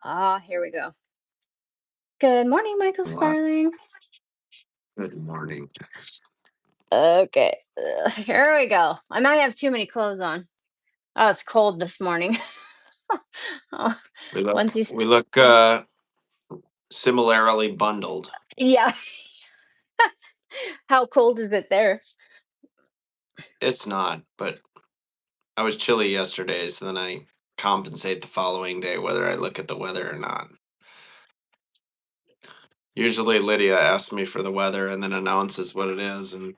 Ah, here we go. Good morning, Michael Well, Sparling. good morning. Okay, here we go. I might have too many clothes on. Oh, it's cold this morning. Oh, We look once you, we look similarly bundled. yeah. How cold is it there? It's not, but I was chilly yesterday, so then I compensate the following day whether I look at the weather or not. Usually Lydia asks me for the weather and then announces what it is and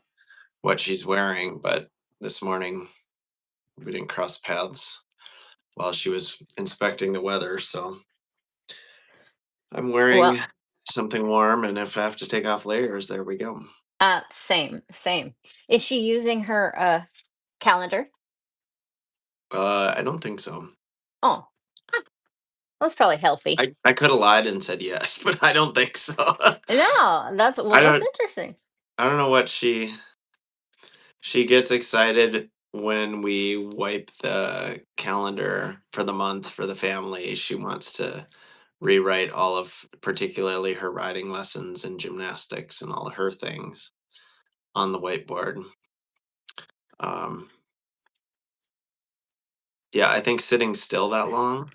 what she's wearing, but this morning we didn't cross paths while she was inspecting the weather, so I'm wearing Well, something warm, and if I have to take off layers, there we go. same. Is she using her calendar? I don't think so. Oh, that's probably healthy. I could have lied and said yes, but I don't think so. No, I that's don't interesting. I don't know what she gets excited when we wipe the calendar for the month for the family. She wants to rewrite all of particularly her riding lessons and gymnastics and all of her things on the whiteboard. Um, yeah, I think sitting still that long,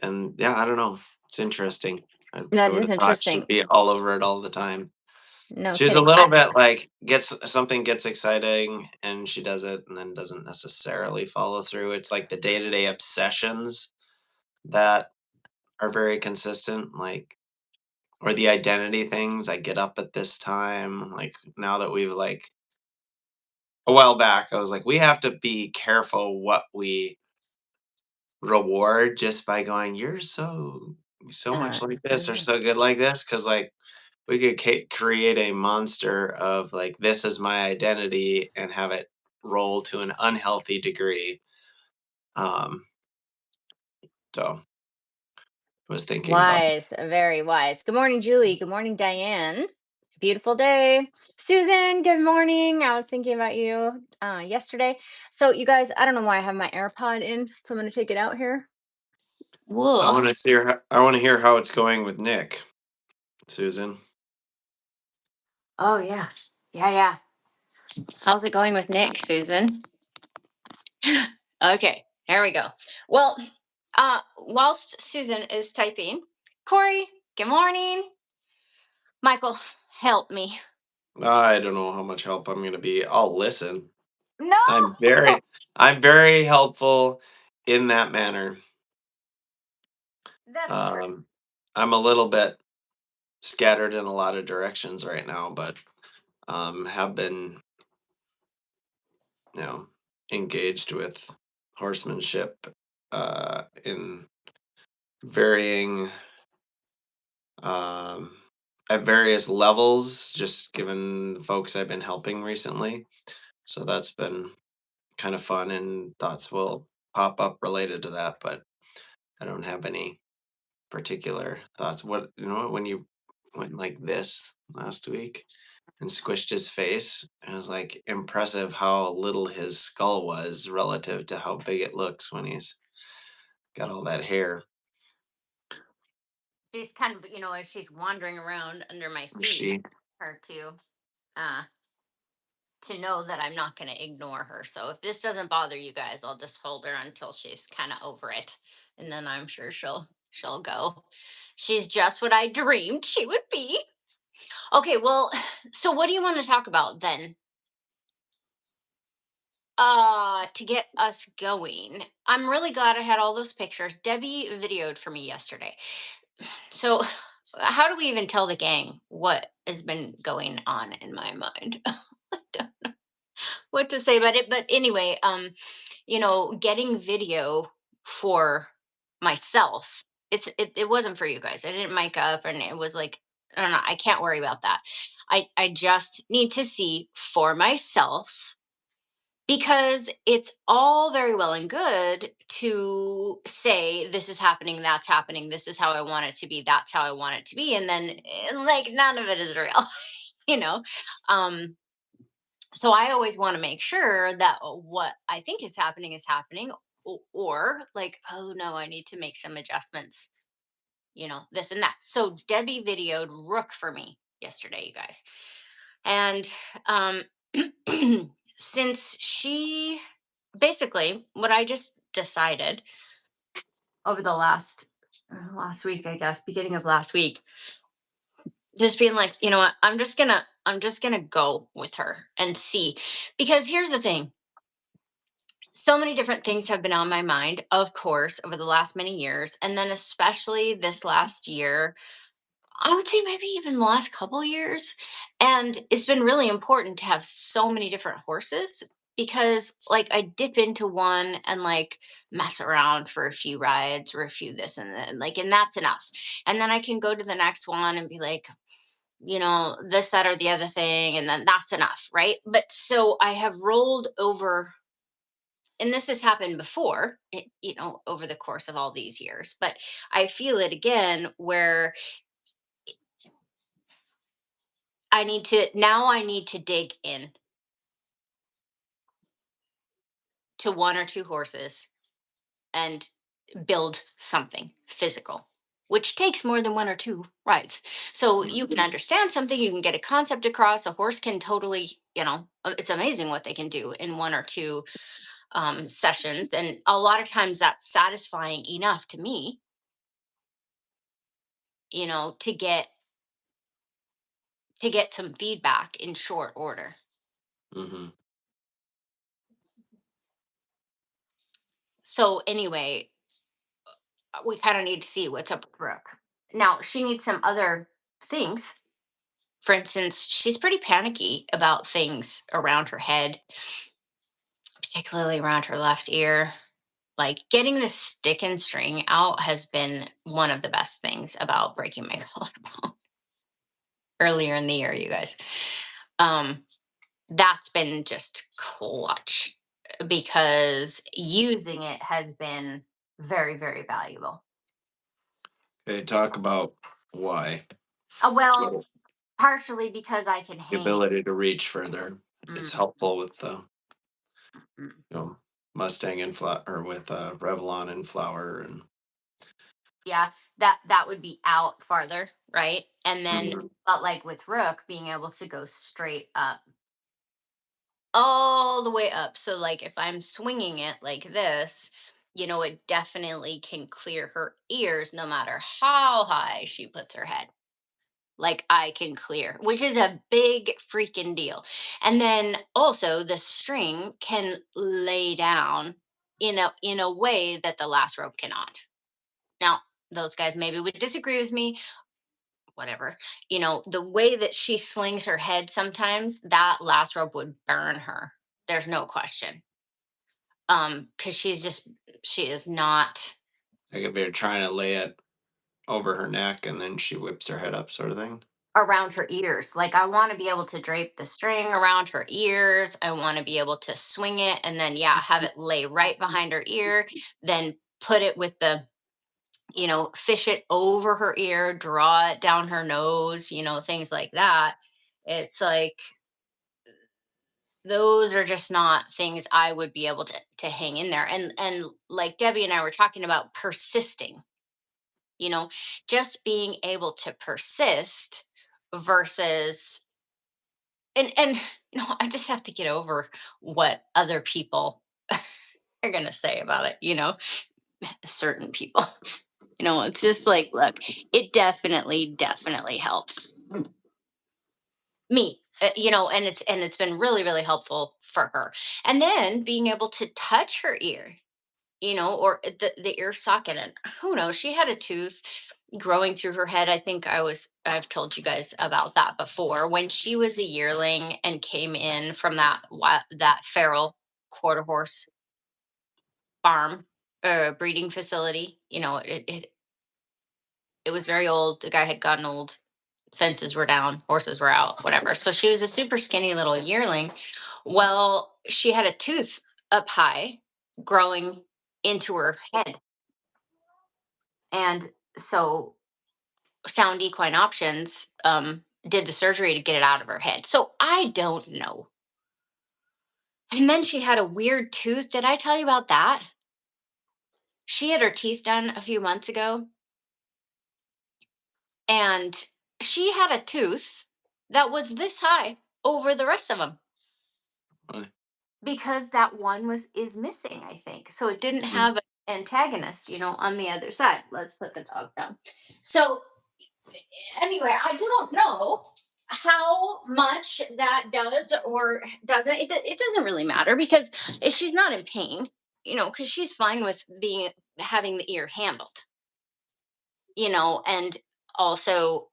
and yeah, I don't know. It's interesting. I That would is have thought she'd interesting. be all over it all the time. No She's a kidding. little bit like gets exciting and she does it and then doesn't necessarily follow through. It's like the day-to-day obsessions that are very consistent, like or the identity things. I get up at this time. Like now that we've like a while back, I was like, we have to be careful what we reward just by going, you're so much like this or Uh, so good like this. Cause like we could create a monster of like this is my identity and have it roll to an unhealthy degree. Um, so was thinking about Wise, very wise. Good morning, Julie. Good morning, Diane. Beautiful day. Susan, good morning. I was thinking about you yesterday. So, you guys, I don't know why I have my AirPod in, so I'm going to take it out here. I Whoa. want to see I want to hear how it's going with Nick, Susan. Oh, yeah. Yeah, yeah. How's it going with Nick, Susan? Okay, here we go. Well, whilst Susan is typing, Corey, good morning. Michael, help me. I don't know how much help I'm going to be. I'll listen. No, I'm very I'm very helpful in that manner. that's true. Um, I'm a little bit scattered in a lot of directions right now, but have been you know, engaged with horsemanship in varying um, at various levels, just given the folks I've been helping recently. So that's been kind of fun, and thoughts will pop up related to that, but I don't have any particular thoughts. What when you went like this last week and squished his face. It was like impressive how little his skull was relative to how big it looks when he's got all that hair. She's kind of, as she's wandering around under my feet, She her uh to know that I'm not going to ignore her. So if this doesn't bother you guys, I'll just hold her until she's kind of over it, and then I'm sure she'll go. She's just what I dreamed she would be. Okay, well, so what do you want to talk about then? To get us going. I'm really glad I had all those pictures. Debbie videoed for me yesterday. So, how do we even tell the gang what has been going on in my mind? Don't know what to say about it, but anyway, getting video for myself. It wasn't for you guys. I didn't mic up, and it was like I don't know. I can't worry about that. I just need to see for myself because it's all very well and good to say this is happening, that's happening, this is how I want it to be, that's how I want it to be, and then like none of it is real, you know. Um, so I always want to make sure that what I think is happening, or like, oh no, I need to make some adjustments this and that. So Debbie videoed Rook for me yesterday, you guys. And um, since she basically, what I just decided over the last week, I guess, beginning of last week, just being like, you know what, I'm just gonna go with her and see. Because here's the thing, so many different things have been on my mind, of course, over the last many years, and then especially this last year. I would say maybe even the last couple years. And it's been really important to have so many different horses because, like, I dip into one and, like, mess around for a few rides or a few this and then, like, and that's enough. And then I can go to the next one and be like, this, that, or the other thing. And then that's enough. Right. But so I have rolled over, and this has happened before, over the course of all these years, but I feel it again where I need to dig in to one or two horses and build something physical, which takes more than one or two rides. So you Mhm. can understand something, you can get a concept across. A horse can totally, it's amazing what they can do in one or two sessions. And a lot of times that's satisfying enough to me, to get some feedback in short order. Mhm. So anyway, we kind of need to see what's up with Brooke. Now, she needs some other things. For instance, she's pretty panicky about things around her head, particularly around her left ear. Like, getting the stick and string out has been one of the best things about breaking my collarbone earlier in the year, you guys. Um, that's been just clutch because using it has been very, very valuable. Okay, talk about why. Well, So, partially because I can the hang. ability to reach further is Mm, helpful with the, mm. you know, Mustang and flower, or with Revlon and flower and Yeah, that would be out farther, right? And then, Mhm. but like with Rook, being able to go straight up, all the way up. So, like, if I'm swinging it like this, it definitely can clear her ears no matter how high she puts her head. Like, I can clear, which is a big freaking deal. And then also the string can lay down in a way that the last rope cannot. Now, those guys maybe would disagree with me, whatever. The way that she slings her head sometimes, that last rope would burn her. There's no question. Because she is not like if you're trying to lay it over her neck and then she whips her head up, sort of thing. around her ears. Like, I want to be able to drape the string around her ears. I want to be able to swing it and then, yeah, have it lay right behind her ear, then put it with the, fish it over her ear, draw it down her nose, things like that. It's like, those are just not things I would be able to hang in there. And like Debbie and I were talking about persisting, you know, just being able to persist versus, and I just have to get over what other people are gonna say about it, certain people. It's just like, look, it definitely, definitely helps me, and it's been really, really helpful for her. And then being able to touch her ear, or the ear socket. And who knows, she had a tooth growing through her head. I've told you guys about that before. When she was a yearling and came in from that feral quarter horse farm, breeding facility, it was very old. The guy had gotten old. Fences were down, horses were out, whatever. So she was a super skinny little yearling. Well, she had a tooth up high growing into her head. And so Sound Equine Options did the surgery to get it out of her head. So I don't know. And then she had a weird tooth. Did I tell you about that? She had her teeth done a few months ago, And she had a tooth that was this high over the rest of them uh, because that one was is missing, I think. So it didn't mm, have an antagonist, on the other side. Let's put the dog down. So anyway, I don't know how much that does or doesn't. It doesn't really matter because if she's not in pain, because she's fine with being having the ear handled, and also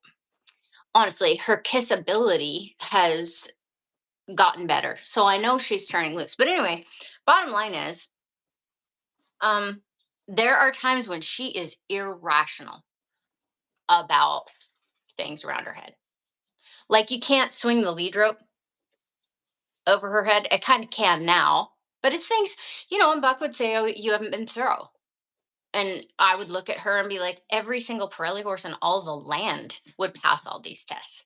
honestly, her kissability has gotten better. So I know she's turning loose. But anyway, bottom line is, um, there are times when she is irrational about things around her head. Like you can't swing the lead rope over her head. I kind of can now, but it's things, and Buck would say, "Oh, you haven't been thorough." And I would look at her and be like, every single Pirelli horse in all the land would pass all these tests.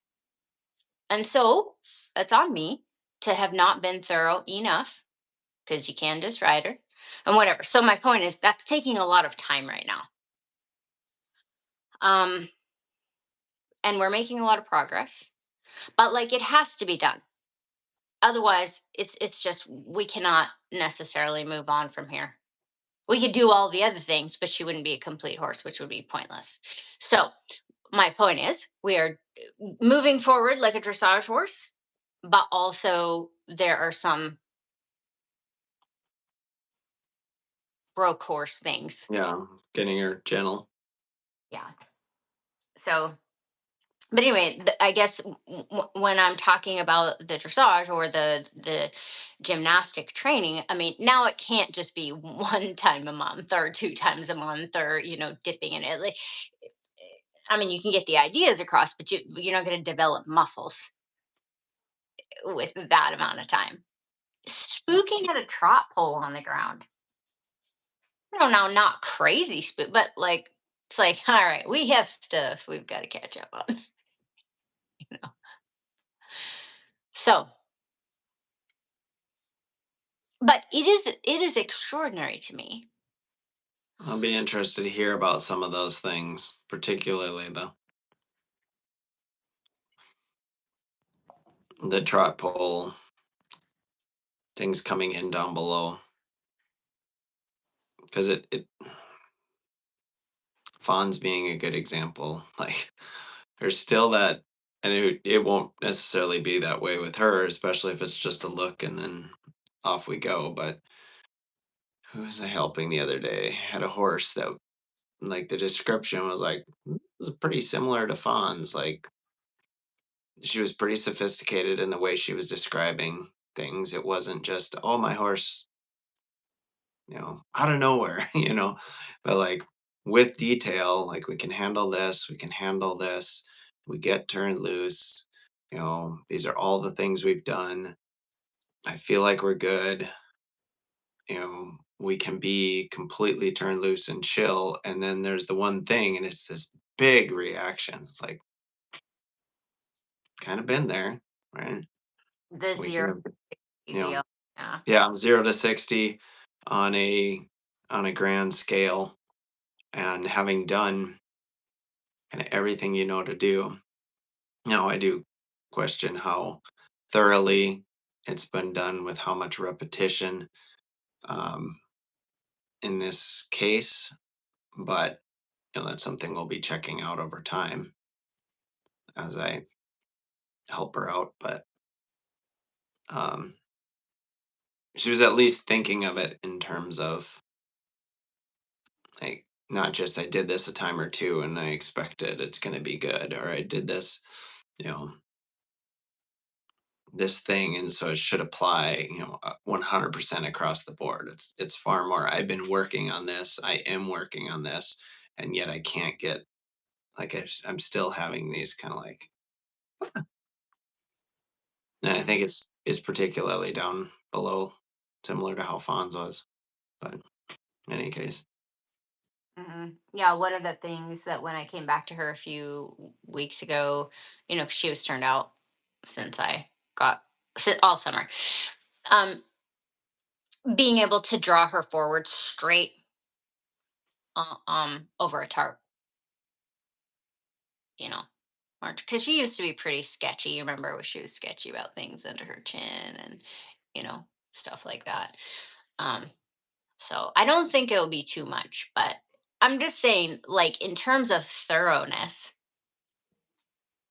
And so that's on me to have not been thorough enough because you can just ride her and whatever. So my point is that's taking a lot of time right now. Um, and we're making a lot of progress, but like it has to be done. Otherwise, it's just we cannot necessarily move on from here. We could do all the other things, but she wouldn't be a complete horse, which would be pointless. So my point is we are moving forward like a dressage horse, but also there are some broke horse things. yeah, getting her gentle. Yeah. So but anyway, I guess when I'm talking about the dressage or the gymnastic training, I mean, now it can't just be one time a month or two times a month or dipping in it. Like, I mean, you can get the ideas across, but you're not going to develop muscles with that amount of time. Spooking at a trot pole on the ground. I don't know, not crazy spook, but like it's like, all right, we have stuff we've got to catch up on. So but it is extraordinary to me. I'll be interested to hear about some of those things, particularly the trot pole, things coming in down below, because it Fawn's being a good example. Like, there's still that, and it won't necessarily be that way with her, especially if it's just a look and then off we go. But who was I helping the other day? Had a horse that, like, the description was like, this is pretty similar to Fawn's. Like, she was pretty sophisticated in the way she was describing things. It wasn't just, oh, my horse, out of nowhere, but like with detail, like we can handle this, we can handle this, we get turned loose, these are all the things we've done. I feel like we're good, we can be completely turned loose and chill. And then there's the one thing, and it's this big reaction. It's like, kind of been there, right? The We zero can, you know, deal. Yeah. yeah, 0 to 60 on a grand scale, and having done kind of everything you know to do. Now, I do question how thoroughly it's been done with how much repetition um, in this case, but that's something we'll be checking out over time as I help her out. But um, she was at least thinking of it in terms of, like, not just I did this a time or two and I expected it's going to be good, or I did this, you know, this thing, and so it should apply 100% across the board. It's far more, I've been working on this, I am working on this, and yet I can't get, like, I'm still having these kind of like, and I Hmm. think it's particularly down below, similar to how Fonz was, but in any case. Yeah, one of the things that when I came back to her a few weeks ago, she was turned out since I got all summer. Um, being able to draw her forward straight over a tarp, you know, because she used to be pretty sketchy. You remember when she was sketchy about things under her chin and, you know, stuff like that. Um, so I don't think it'll be too much, but I'm just saying, like, in terms of thoroughness,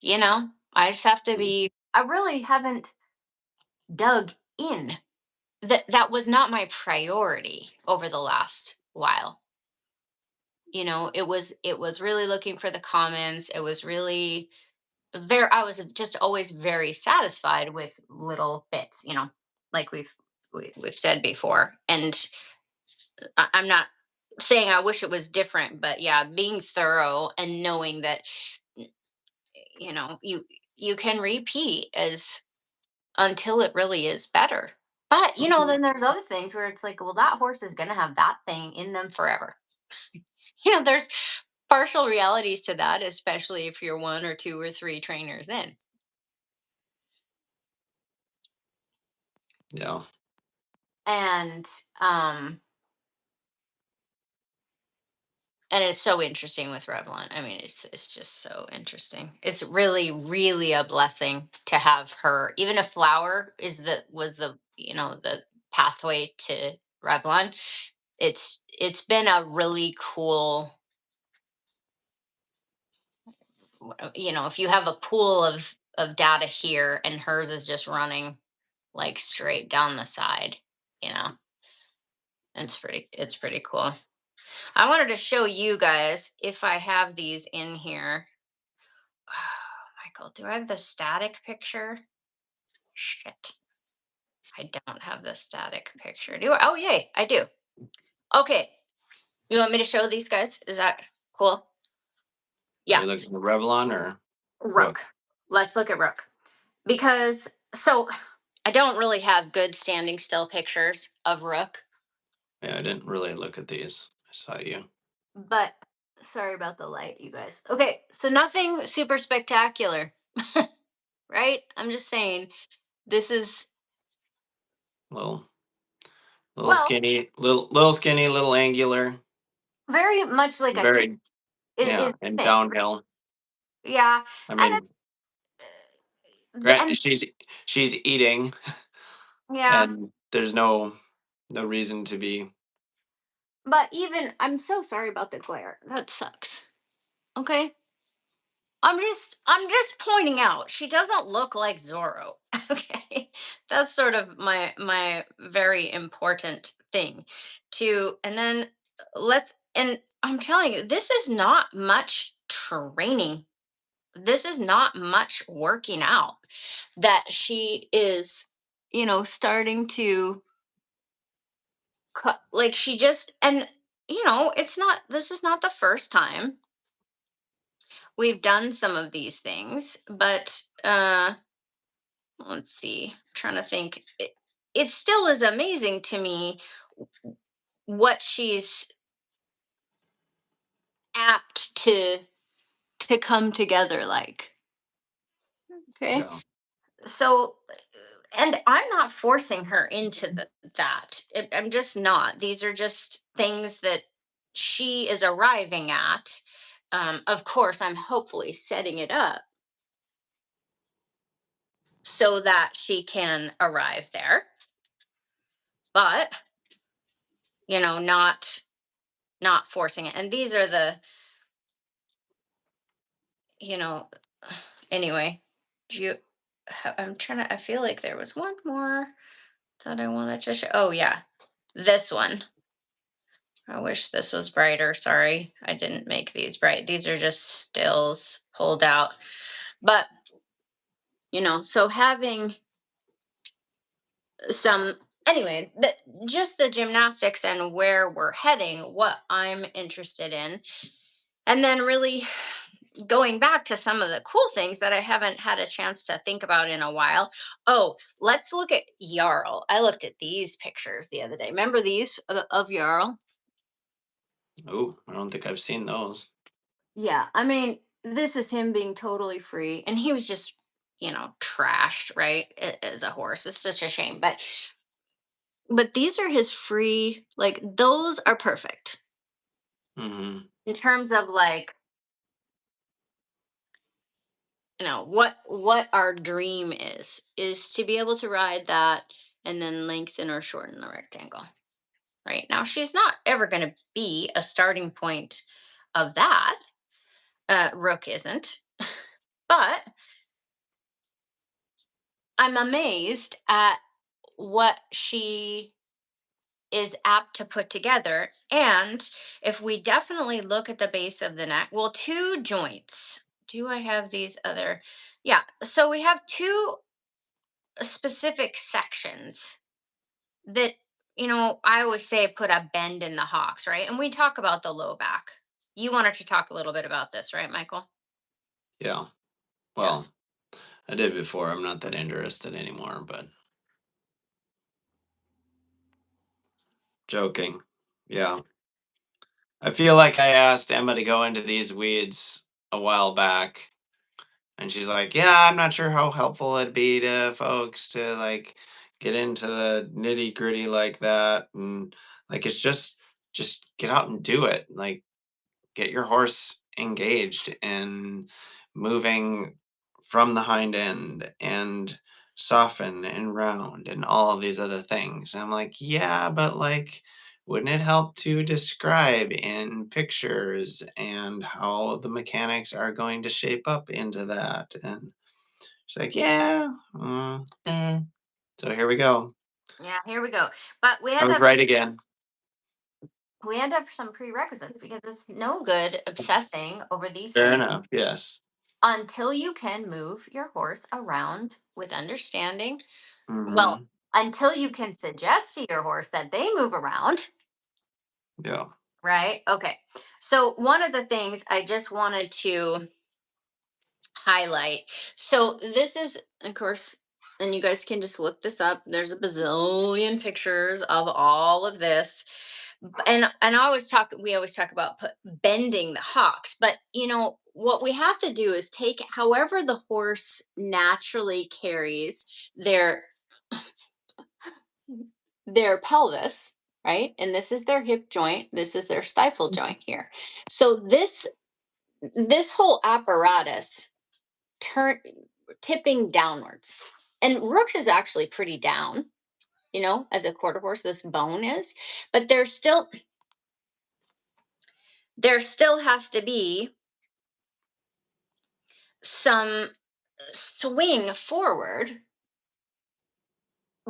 I just have to Mm. be. I really haven't dug in. That was not my priority over the last while. It was really looking for the comments. It was really very. I was just always very satisfied with little bits, like we've said before. And I'm not saying I wish it was different, but yeah, being thorough and knowing that you can repeat as until it really is better. But Mhm. then there's other things where it's like, well, that horse is going to have that thing in them forever. There's partial realities to that, especially if you're one or two or three trainers in. Yeah. And um and it's so interesting with Revlon. I mean, it's just so interesting. It's really, really a blessing to have her. Even if Flower was the pathway to Revlon, it's been a really cool. If you have a pool of data here and hers is just running like straight down the side, you know, it's pretty cool. I wanted to show you guys if I have these in here. Michael, do I have the static picture? Shit. I don't have the static picture. Do I? Oh, yay, I do. Okay. You want me to show these guys? Is that cool? Are Yeah. you looking at Revlon or Rook. Rook? Let's look at Rook. Because, so I don't really have good standing still pictures of Rook, Yeah, I didn't really look at these. I saw you. but sorry about the light, you guys. Okay. So nothing super spectacular, right? I'm just saying this is, Little, little well, skinny, little skinny, little angular. very much like a Very, is yeah, and thing. downhill. Yeah. I And mean, it's, grant and she's eating, yeah. and there's no reason to be. But even I'm so sorry about the glare. That sucks. Okay? I'm just pointing out she doesn't look like Zorro. Okay? That's sort of my very important thing to. And then and I'm telling you, this is not much training. This is not much working out that she is, starting to like she just. And it's not this is not the first time we've done some of these things, but let's see. I'm trying to think. It still is amazing to me what she's apt to come together like. Okay. Yeah. So, and I'm not forcing her into that. I'm just not. These are just things that she is arriving at. Of course, I'm hopefully setting it up so that she can arrive there, but not forcing it. And these are the, you know, anyway. Do you? I'm trying to. I feel like there was one more that I wanted to show. Oh yeah, this one. I wish this was brighter. Sorry, I didn't make these bright. These are just stills pulled out. But, so having some, anyway, just the gymnastics and where we're heading, what I'm interested in. And then really going back to some of the cool things that I haven't had a chance to think about in a while. Oh, let's look at Jarl. I looked at these pictures the other day. Remember these of Jarl? Oh, I don't think I've seen those. Yeah, I mean, this is him being totally free, and he was just, trashed, right? As a horse, it's such a shame. But these are his free, like those are perfect Hmm. in terms of like what our dream is to be able to ride that and then lengthen or shorten the rectangle. Right now, she's not ever going to be a starting point of that. Rook isn't, but I'm amazed at what she is apt to put together. And if we definitely look at the base of the neck, well, two joints. Do I have these other? Yeah. So we have two specific sections that, I always say put a bend in the hocks, right? And we talk about the low back. You wanted to talk a little bit about this, right, Michael? Yeah. Yeah. Well, I did before. I'm not that interested anymore, but joking. Yeah. I feel like I asked Emma to go into these weeds a while back, and she's like, "Yeah, I'm not sure how helpful it'd be to folks to like get into the nitty-gritty like that." And like it's just get out and do it. Like get your horse engaged and moving from the hind end and soften and round and all of these other things. And I'm like, yeah, but like, wouldn't it help to describe in pictures and how the mechanics are going to shape up into that? And she's like, yeah. So here we go. Yeah, here we go. But I was right again. we had to have some prerequisites because it's no good obsessing over these Fair things enough. Yes. until you can move your horse around with understanding. Well, Hmm. until you can suggest to your horse that they move around, Yeah. right? Okay. So, one of the things I just wanted to highlight. So, this is, of course, and you guys can just look this up. There's a bazillion pictures of all of this. And we always talk about bending the hocks, but what we have to do is take however the horse naturally carries their their pelvis, right? And this is their hip joint, this is their stifle joint here. So this whole apparatus turn tipping downwards. And Rooks is actually pretty down, as a quarter horse, this bone is, but there still has to be some swing forward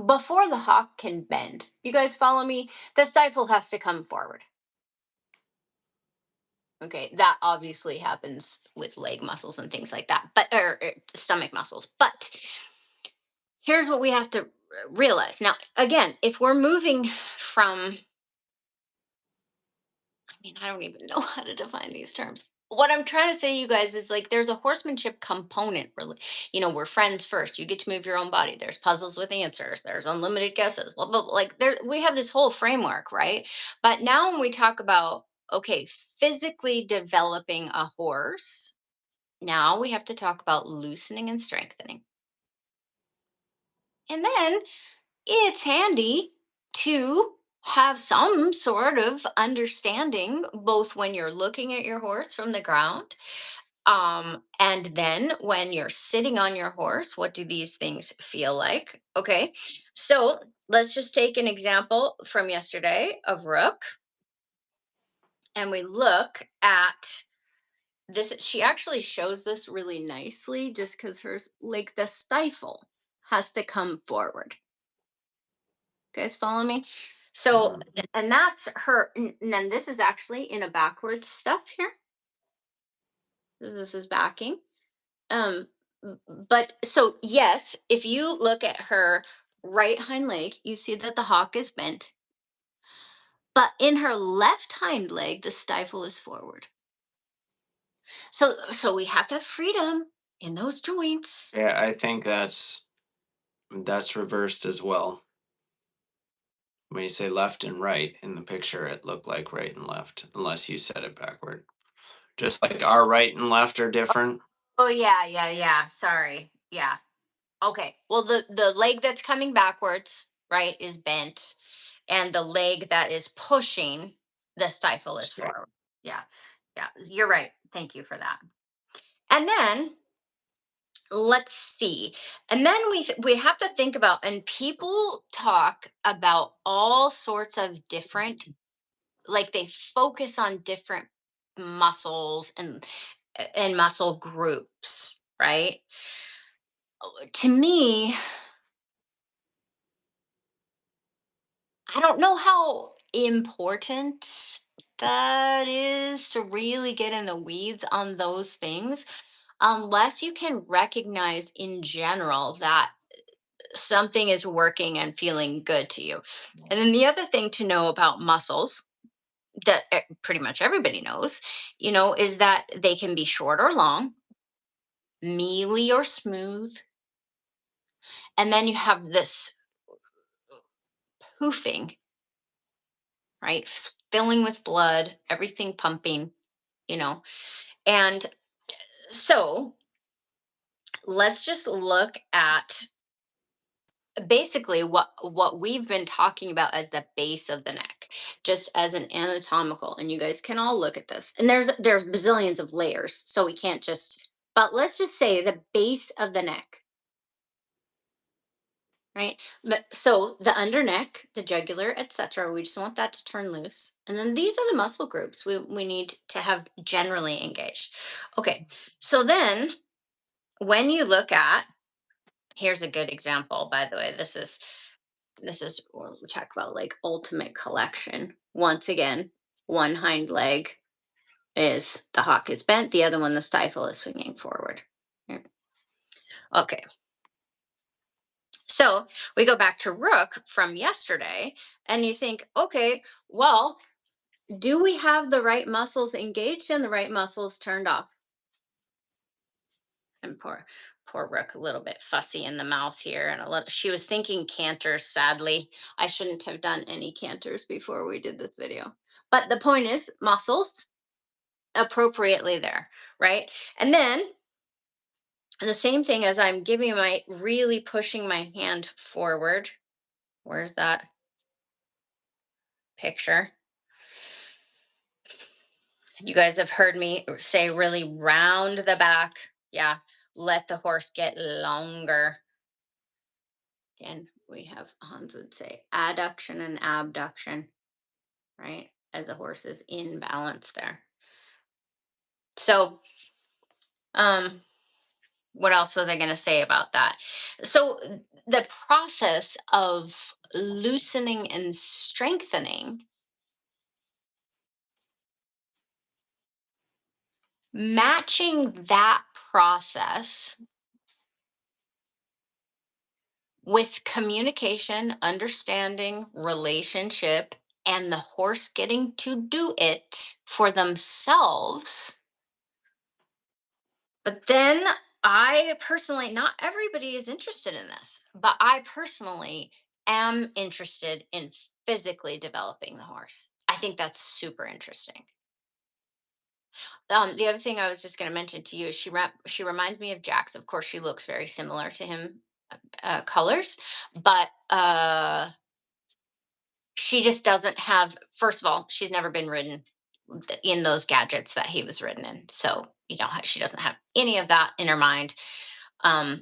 before the hock can bend. You guys follow me? The stifle has to come forward. Okay, that obviously happens with leg muscles and things like that, but or stomach muscles. But here's what we have to realize. Now, again, if we're moving from, I mean, I don't even know how to define these terms. What I'm trying to say, you guys, is like there's a horsemanship component. Really, we're friends first. You get to move your own body. There's puzzles with answers. There's unlimited guesses. Blah blah. Like there, we have this whole framework, right? But now when we talk about, okay, physically developing a horse, now we have to talk about loosening and strengthening. And then it's handy to have some sort of understanding both when you're looking at your horse from the ground, and then when you're sitting on your horse, what do these things feel like? Okay, so let's just take an example from yesterday of Rook, and we look at this. She actually shows this really nicely just because hers, like the stifle, has to come forward. Guys follow me? So, Mhm. and that's her. And then this is actually in a backwards step here. This is backing. Um, but so yes, if you look at her right hind leg, you see that the hock is bent. But in her left hind leg, the stifle is forward. So we have to have freedom in those joints. Yeah, I think that's reversed as well. When you say left and right in the picture, it looked like right and left, unless you said it backward. Just like our right and left are different. Oh yeah, yeah, yeah. Sorry. Yeah. Okay. Well, the leg that's coming backwards, right, is bent, and the leg that is pushing the stifle is Straight. forward. Yeah. Yeah. You're right. Thank you for that. And then let's see. And then we have to think about, and people talk about all sorts of different, like they focus on different muscles and muscle groups, right? To me, I don't know how important that is to really get in the weeds on those things unless you can recognize in general that something is working and feeling good to you. And then the other thing to know about muscles that pretty much everybody knows, is that they can be short or long, mealy or smooth. And then you have this poofing, right? Filling with blood, everything pumping, you know. And so let's just look at basically what we've been talking about as the base of the neck, just as an anatomical, and you guys can all look at this, and there's bazillions of layers, so we can't just, but let's just say the base of the neck, right? But so the under neck, the jugular, etc., we just want that to turn loose, and then these are the muscle groups we need to have generally engaged. Okay, so then when you look at, here's a good example, by the way. This is where we talk about like ultimate collection. Once again, one hind leg is the hock is bent, the other one, the stifle, is swinging forward. Mm. Okay, so we go back to Rook from yesterday, and you think, okay, well, do we have the right muscles engaged and the right muscles turned off? And poor Rook, a little bit fussy in the mouth here, and a little. She was thinking canters. Sadly, I shouldn't have done any canters before we did this video. But the point is, muscles appropriately there, right? And then the same thing as I'm giving my really pushing my hand forward. Where's that picture? You guys have heard me say really round the back. Yeah, let the horse get longer. Again, we have, Hans would say, adduction and abduction, right? As the horse is in balance there. So, um, what else was I going to say about that? So, the process of loosening and strengthening, matching that process with communication, understanding, relationship, and the horse getting to do it for themselves. But then I personally, not everybody is interested in this, but I personally am interested in physically developing the horse. I think that's super interesting. The other thing I was just going to mention to you is she reminds me of Jax. Of course, she looks very similar to him, colors, but she just doesn't have. First of all, she's never been ridden in those gadgets that he was ridden in, so she doesn't have any of that in her mind.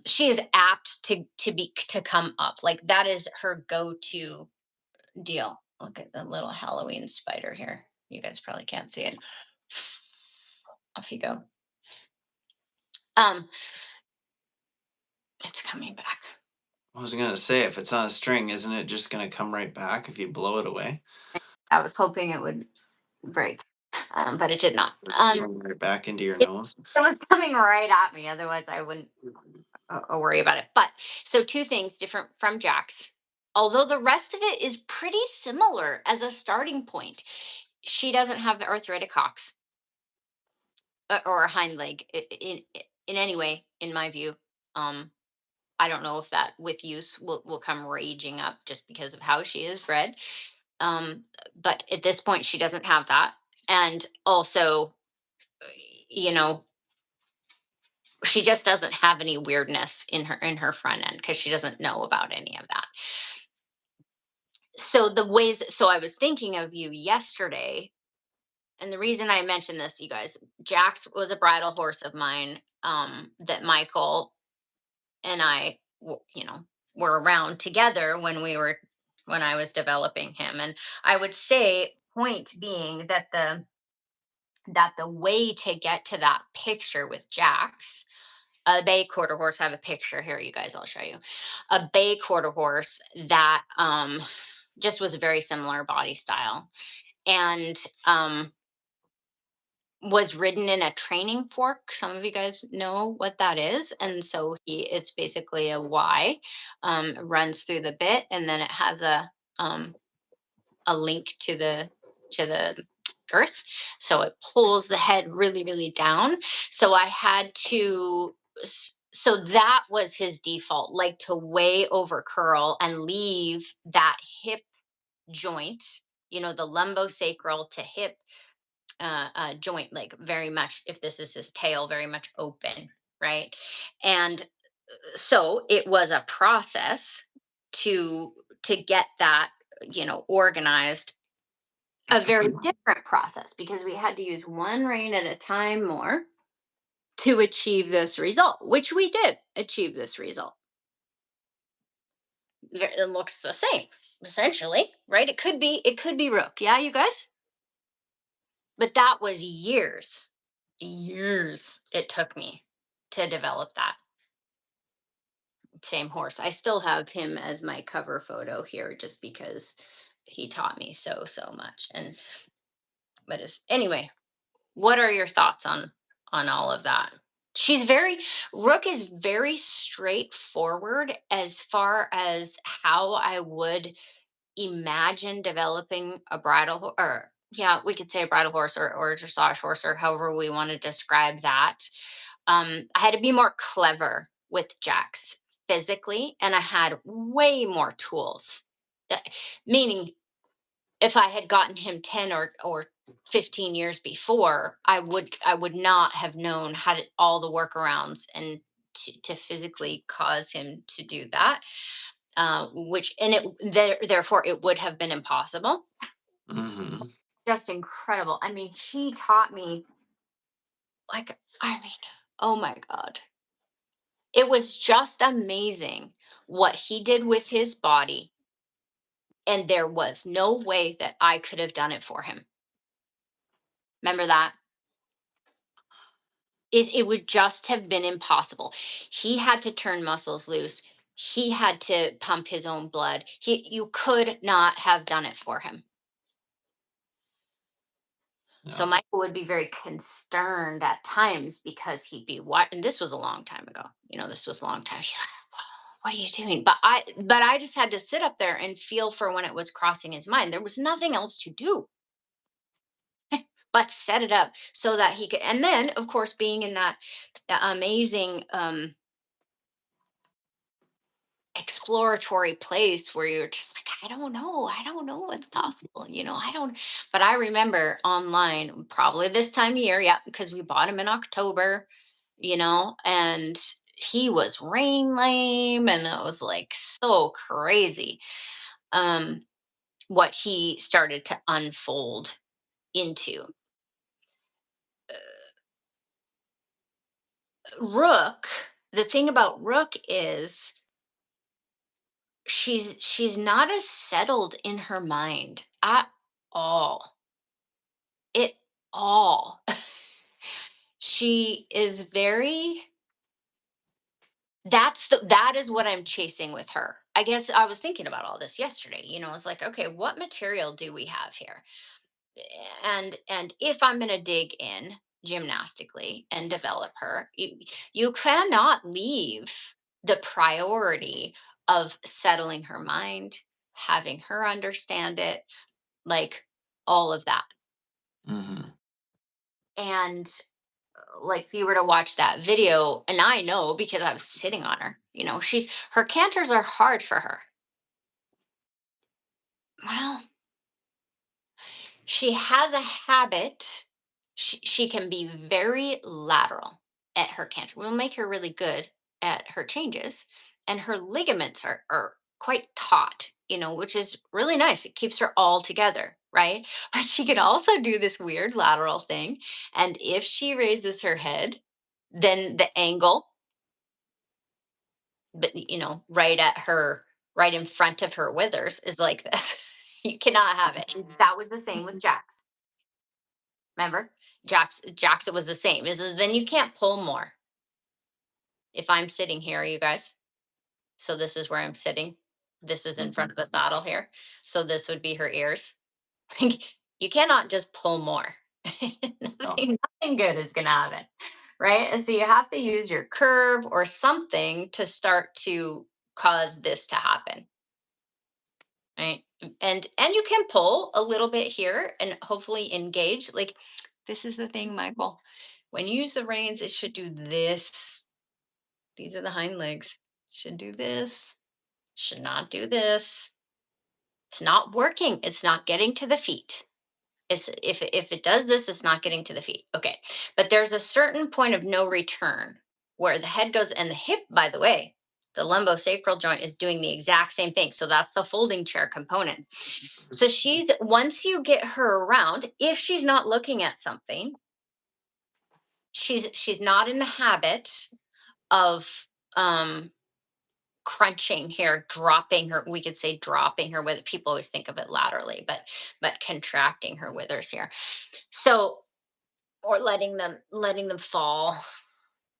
She is apt to come up, like that is her go-to deal. Look at the little Halloween spider here. You guys probably can't see it. Off you go. um it's coming back. I was gonna say, if it's on a string, isn't it just gonna come right back if you blow it away? I was hoping it would break, but it did not. Or swing right back into your It, nose? it was coming right at me, otherwise I wouldn't worry about it. But so two things different from Jack's, although the rest of it is pretty similar as a starting point. She doesn't have the arthritic hocks, or a hind leg, in any way, in my view. um I don't know if that with use will come raging up just because of how she is bred. um but at this point she doesn't have that, and also, you know she just doesn't have any weirdness in her front end because she doesn't know about any of that. So I was thinking of you yesterday, and the reason I mentioned this, you guys, Jax was a bridle horse of mine, that Michael and were around together when I was developing him. And I would say, point being that the way to get to that picture with Jax, a bay quarter horse, I have a picture here, you guys, I'll show you. A bay quarter horse that just was a very similar body style, and was ridden in a training fork. Some of you guys know what that is. And so it's basically a Y, runs through the bit, and then it has a link to the girth. So it pulls the head really, really down. So I had to so that was his default, like to way over curl and leave that hip joint, the lumbosacral to hip joint, like very much, if this is his tail, very much open, right? And so it was a process to get that, organized. A very different process, because we had to use one rein at a time more to achieve this result, which we did achieve this result. It looks the same, essentially, right? It could be Rook, yeah, you guys. But that was years it took me to develop that same horse. I still have him as my cover photo here, just because he taught me so much. And but it's, anyway, what are your thoughts on all of that? She's very Rook is very straightforward as far as how I would imagine developing a or yeah, we could say a bridle horse, or a dressage horse, or however we want to describe that. I had to be more clever with Jax physically, and I had way more tools. Uh, Meaning, if I had gotten him 10 or 15 years before, I would not have known how to all the workarounds, and to physically cause him to do that. Which and it therefore it would have been impossible. Hmm. Just incredible. I mean, he taught me, like, I mean, oh my God. It was just amazing what he did with his body, and there was no way that I could have done it for him. Remember that? It would just have been impossible. He had to turn muscles loose. He had to pump his own blood. You could not have done it for him. So Yeah. Michael would be very concerned at times, because he'd be, what, and this was a long time ago. This was a long time. He's like, what are you doing? But I just had to sit up there and feel for when it was crossing his mind. There was nothing else to do but set it up so that he could. And then, of course, being in that amazing exploratory place where you're just like, I don't know what's possible, I don't. But I remember online, probably this time of year, yeah, because we bought him in October, and he was rain lame, and it was like so crazy, um what he started to unfold into. Rook, the thing about Rook is, she's not as settled in her mind at all. It all. She is very that is what I'm chasing with her. I guess I was thinking about all this yesterday. It's like, okay, what material do we have here? And if I'm going to dig in gymnastically and develop her, you cannot leave the priority of settling her mind, having her understand it, like, all of that. Hmm. And like, if you were to watch that video, and I know because I was sitting on her, her canters are hard for her. Well, she has a habit. She can be very lateral at her canter. We'll make her really good at her changes, and her ligaments are quite taut, which is really nice. It keeps her all together, right? But she can also do this weird lateral thing, and if she raises her head, then the angle but right at her, right in front of her withers is like this. You cannot have it. And that was the same with Jax. Remember? Jax, it was the same. Is then you can't pull more. If I'm sitting here, you guys. So this is where I'm sitting. This is in front of the saddle here. So this would be her ears. You cannot just pull more. No. Nothing good is gonna happen. Right? So you have to use your curve or something to start to cause this to happen. Right? And you can pull a little bit here and hopefully engage. Like this is the thing, Michael. When you use the reins, it should do this. These are the hind legs. Should do this. Should not do this. It's not working. It's not getting to the feet. It's if it does this, it's not getting to the feet. Okay. But there's a certain point of no return where the head goes and the hip, by the way, the lumbosacral joint is doing the exact same thing. So that's the folding chair component. So she's once you get her around, if she's not looking at something, she's not in the habit of um crunching here, dropping her, we could say dropping her with people always think of it laterally, but contracting her withers here. So or letting them fall,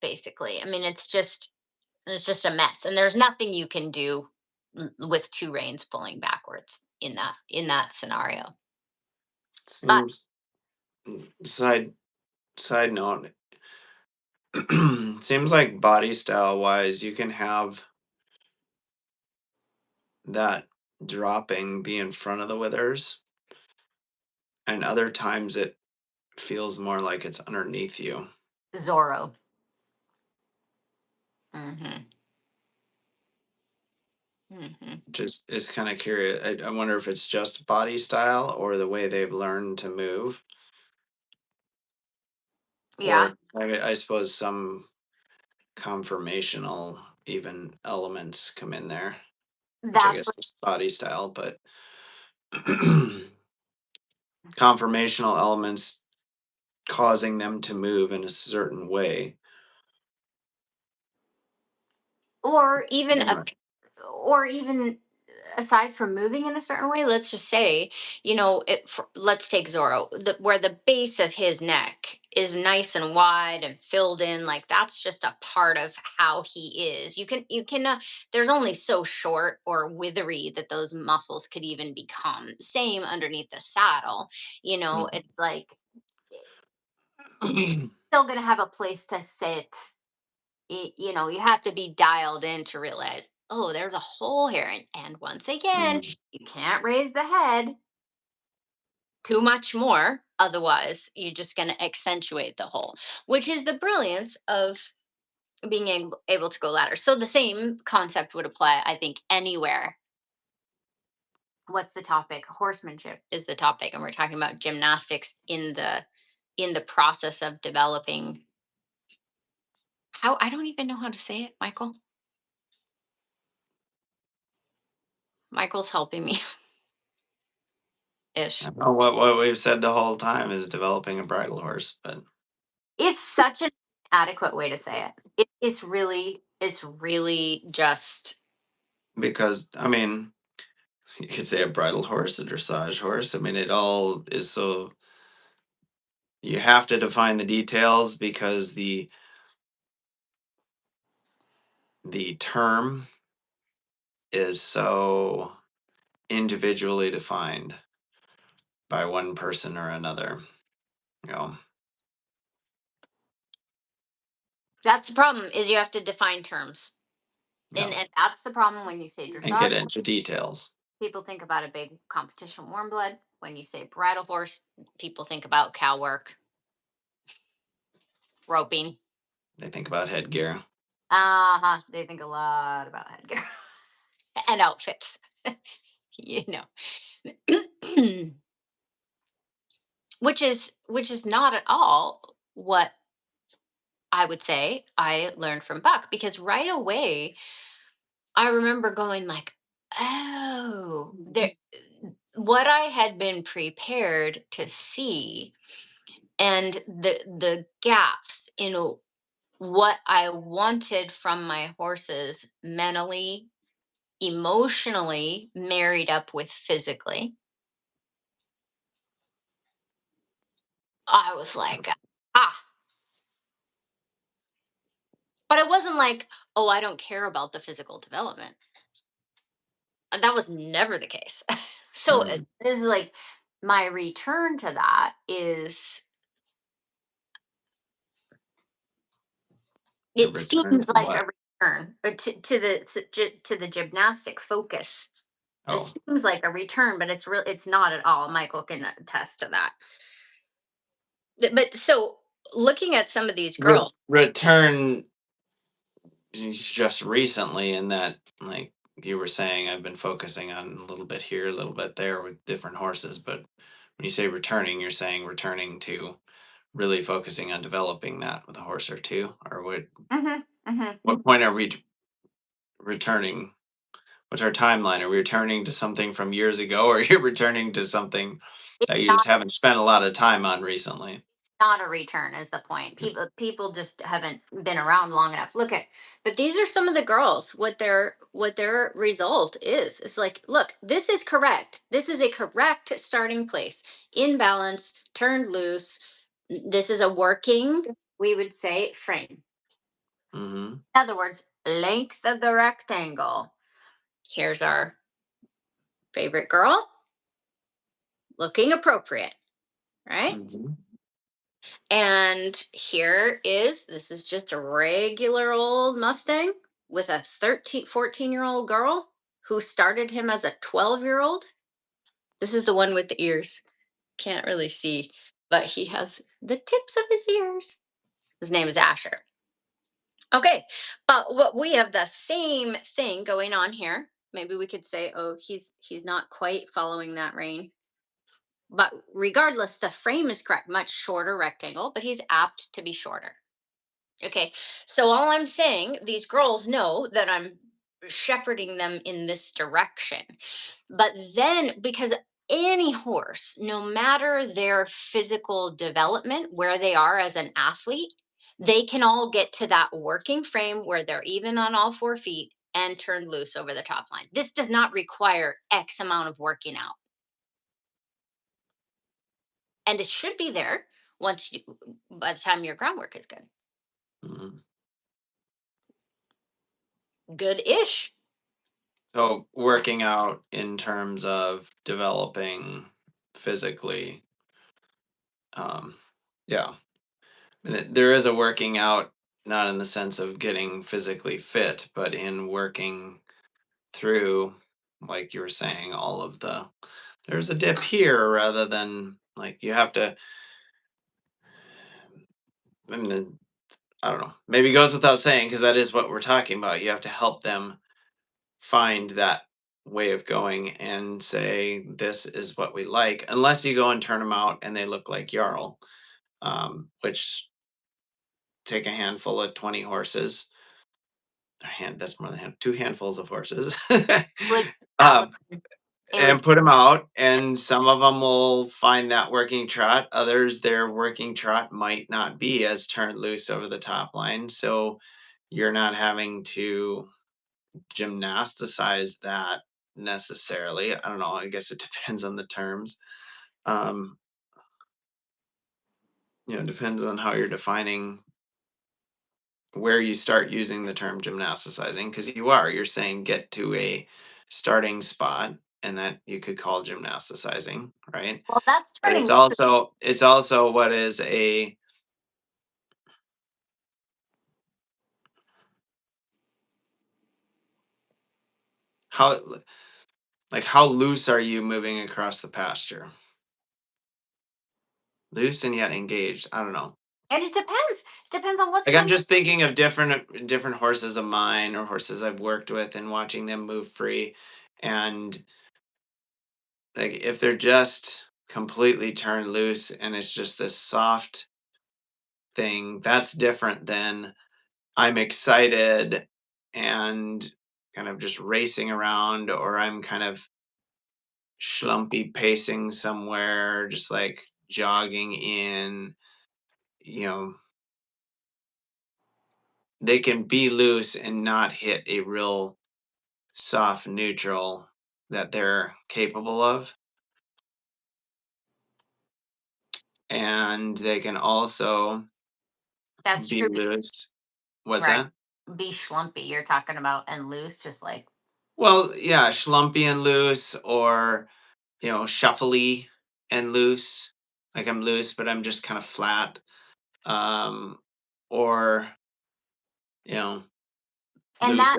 basically. I mean, it's just a mess. And there's nothing you can do with two reins pulling backwards in that scenario. But Seems side side note. Seems like body style wise, you can have that dropping be in front of the withers, and other times it feels more like it's underneath you. Zorro. Hmm. Hmm. Just is kind of curious. I wonder if it's just body style or the way they've learned to move, Yeah, or I suppose some conformational even elements come in there, which I that's guess is body style, but conformational elements causing them to move in a certain way. or even a Anyway, or even aside from moving in a certain way, let's just say, let's take Zorro, where the base of his neck is nice and wide and filled in, like that's just a part of how he is. There's only so short or withery that those muscles could even become. Same underneath the saddle, it's like still gonna have a place to sit. You have to be dialed in to realize, oh, there's a hole here. And once again, Mm, you can't raise the head too much more. Otherwise, you're just going to accentuate the hole, which is the brilliance of being able to go ladder. So the same concept would apply, I think, anywhere. What's the topic? Horsemanship is the topic. And we're talking about gymnastics in the process of developing. How I don't even know how to say it, Michael. Michael's helping me I ish. know what we've said the whole time is developing a bridle horse, but It's such an adequate way to say it. It's really just because I mean, you could say a bridle horse, a dressage horse. I mean, it all is so you have to define the details because the term is so individually defined by one person or another. You know, that's the problem is you have to define terms. And, yeah, and that's the problem when you say and get dressage. into details. People think about a big competition warm blood. When you say bridle horse, people think about cow work, roping. They think about headgear. Uh-huh. They think a lot about headgear and outfits, you know. which is not at all what I would say I learned from Buck, because right away I remember going like, oh, there what I had been prepared to see, and the gaps in what I wanted from my horses mentally, emotionally, married up with physically. I was like, ah, but it wasn't like, oh, I don't care about the physical development. That was never the case. So Mm. this is like my return to that is A it return seems to like a what? return to the gymnastic focus. It Oh, seems like a return, but it's not at all. Michael can attest to that. But so looking at some of these girls, return just recently in that, like you were saying, I've been focusing on a little bit here, a little bit there with different horses. But when you say returning, you're saying returning to really focusing on developing that with a horse or two, or hmm hmm what point are we returning? What's our timeline? Are we returning to something from years ago, or are you returning to something it's that you just not haven't spent a lot of time on recently? not a return is the point. People just haven't been around long enough. Look at, but these are some of the girls. What their result is. It's like, look, this is correct. This is a correct starting place. In balance, turned loose. This is a working, we would say, frame. Hmm. In other words, length of the rectangle. Here's our favorite girl, looking appropriate, right? Hmm. And this is just a regular old Mustang with a 14-year-old girl who started him as a 12-year-old. This is the one with the ears. Can't really see, but he has the tips of his ears. His name is Asher. Okay, but what we have the same thing going on here. Maybe we could say, oh, he's not quite following that rein. But regardless, the frame is correct. Much shorter rectangle, but he's apt to be shorter. Okay. So all I'm saying, these girls know that I'm shepherding them in this direction. But then, because any horse, no matter their physical development, where they are as an athlete, they can all get to that working frame where they're even on all 4 feet and turned loose over the top line. This does not require X amount of working out. And it should be there once you, by the time your groundwork is good. Hmm. Good ish. So working out in terms of developing physically, um, yeah, there is a working out, not in the sense of getting physically fit, but in working through, like you were saying, all of there's a dip here rather than like you have to. I mean, I don't know. Maybe it goes without saying because that is what we're talking about. You have to help them find that way of going and say this is what we like, unless you go and turn them out and they look like Jarl, which take a handful of 20 horses, that's more than two handfuls of horses, Would um, challenge it would and put them out, and some of them will find that working trot, others their working trot might not be as turned loose over the top line, so you're not having to gymnasticize that necessarily. I don't know. I guess it depends on the terms. Um, depends on how you're defining where you start using the term gymnasticizing, because you're saying get to a starting spot, and that you could call gymnasticizing, right? well, that's But turning loose. it's also what is a how like how loose are you moving across the pasture? Loose and yet engaged. I don't know. And it depends. It depends on what's Like, I'm going on. just thinking of different horses of mine or horses I've worked with and watching them move free, and, like, if they're just completely turned loose and it's just this soft thing, that's different than I'm excited and kind of just racing around, or I'm kind of schlumpy pacing somewhere, just, like, jogging in, you know, they can be loose and not hit a real soft neutral that they're capable of. And they can also That's be true. loose. What's Right. that? Be schlumpy, you're talking about, and loose, just like, Well, yeah, schlumpy and loose, or shuffly and loose. Like I'm loose, but I'm just kind of flat. Um, or you know, and that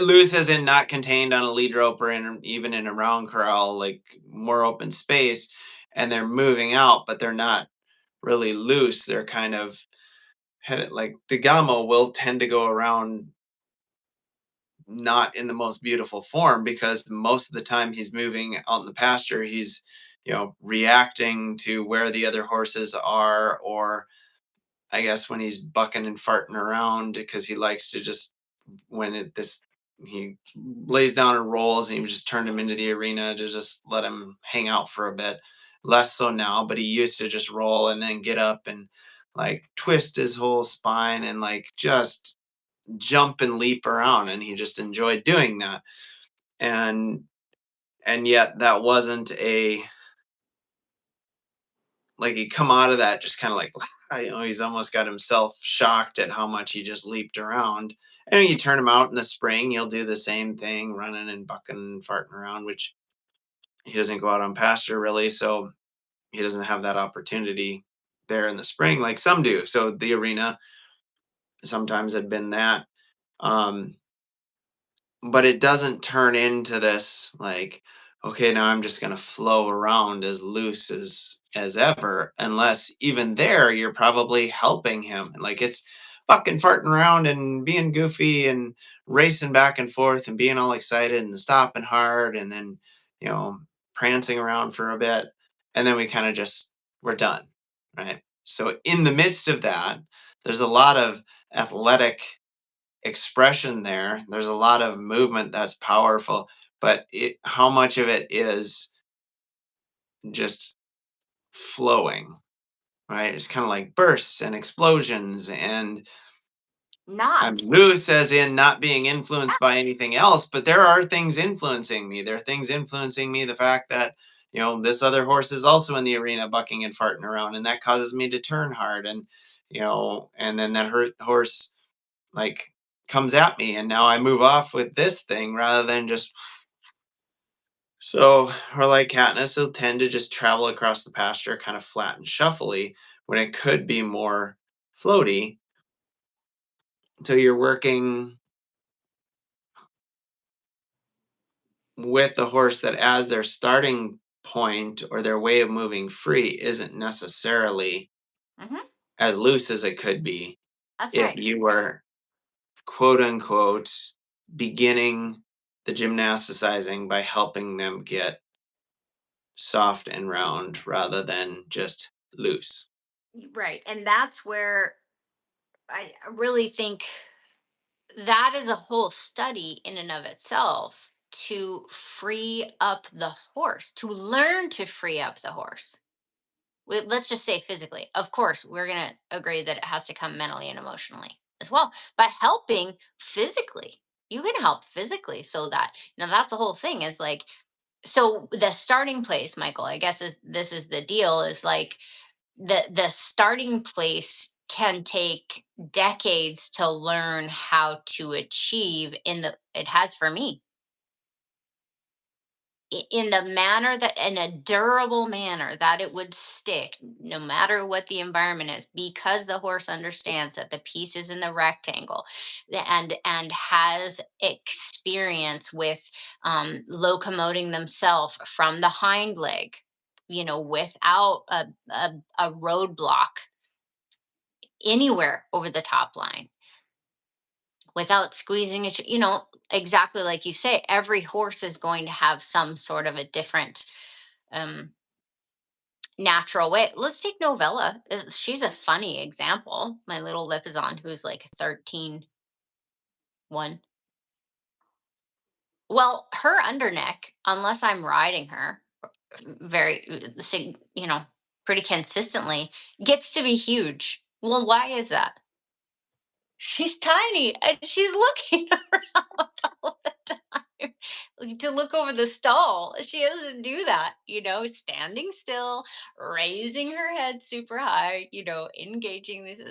loose as in not contained on a lead rope or even in a round corral, like more open space, and they're moving out, but they're not really loose. They're kind of headed like Degamo will tend to go around not in the most beautiful form because most of the time he's moving out in the pasture, he's reacting to where the other horses are, or I guess when he's bucking and farting around because he likes to just when it this he lays down and rolls, and you just turn him into the arena to just let him hang out for a bit. Less so now, but he used to just roll and then get up and like twist his whole spine and like just jump and leap around, and he just enjoyed doing that. And and yet that wasn't a like he come out of that just kind of like he's almost got himself shocked at how much he just leaped around. And when you turn him out in the spring, he'll do the same thing, running and bucking and farting around, which he doesn't go out on pasture really, so he doesn't have that opportunity there in the spring like some do. So the arena sometimes had been that. um but it doesn't turn into this like, okay, now I'm just going to flow around as loose as ever, unless even there you're probably helping him, and like it's fucking farting around and being goofy and racing back and forth and being all excited and stopping hard, and then you know prancing around for a bit, and then we kind of just we're done, right? So in the midst of that, there's a lot of athletic expression there. There's a lot of movement that's powerful, but how much of it is just flowing, right? It's kind of like bursts and explosions, and I'm not. loose as in not being influenced by anything else, but there are things influencing me. There are things influencing me. The fact that this other horse is also in the arena bucking and farting around, and that causes me to turn hard, and and then that horse like comes at me, and now I move off with this thing rather than just so, or like Katniss will tend to just travel across the pasture kind of flat and shuffly when it could be more floaty. So you're working with the horse that as their starting point or their way of moving free isn't necessarily Hmm. as loose as it could be That's if right. you were quote unquote beginning the gymnasticizing by helping them get soft and round rather than just loose. Right. And that's where I really think that is a whole study in and of itself, to free up the horse, to learn to free up the horse. Let's just say physically. Of course, we're going to agree that it has to come mentally and emotionally as well. But helping physically, you can help physically so that, that's the whole thing is like, so the starting place, Michael, I guess is this is the deal, is like the starting place can take decades to learn how to achieve in the it has for me, in the manner that in a durable manner that it would stick no matter what the environment is, because the horse understands that the piece is in the rectangle, and has experience with locomoting themselves from the hind leg, without a roadblock anywhere over the top line, without squeezing it, exactly like you say, every horse is going to have some sort of a different um natural way. Let's take Novella. She's a funny example. My little lip is on, who's like 13 1. Well, her underneck, unless I'm riding her very pretty consistently, gets to be huge. Well, why is that? She's tiny and she's looking around all the time to look over the stall. She doesn't do that, standing still, raising her head super high, engaging these.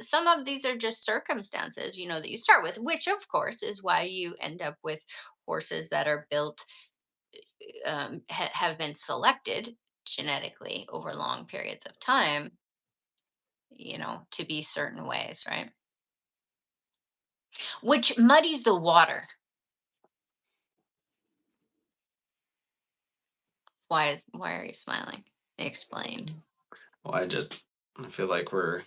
Some of these are just circumstances, that you start with, which of course is why you end up with horses that are built, have been selected genetically over long periods of time, to be certain ways, right? Which muddies the water. Why are you smiling? Explained. Well, I feel like we're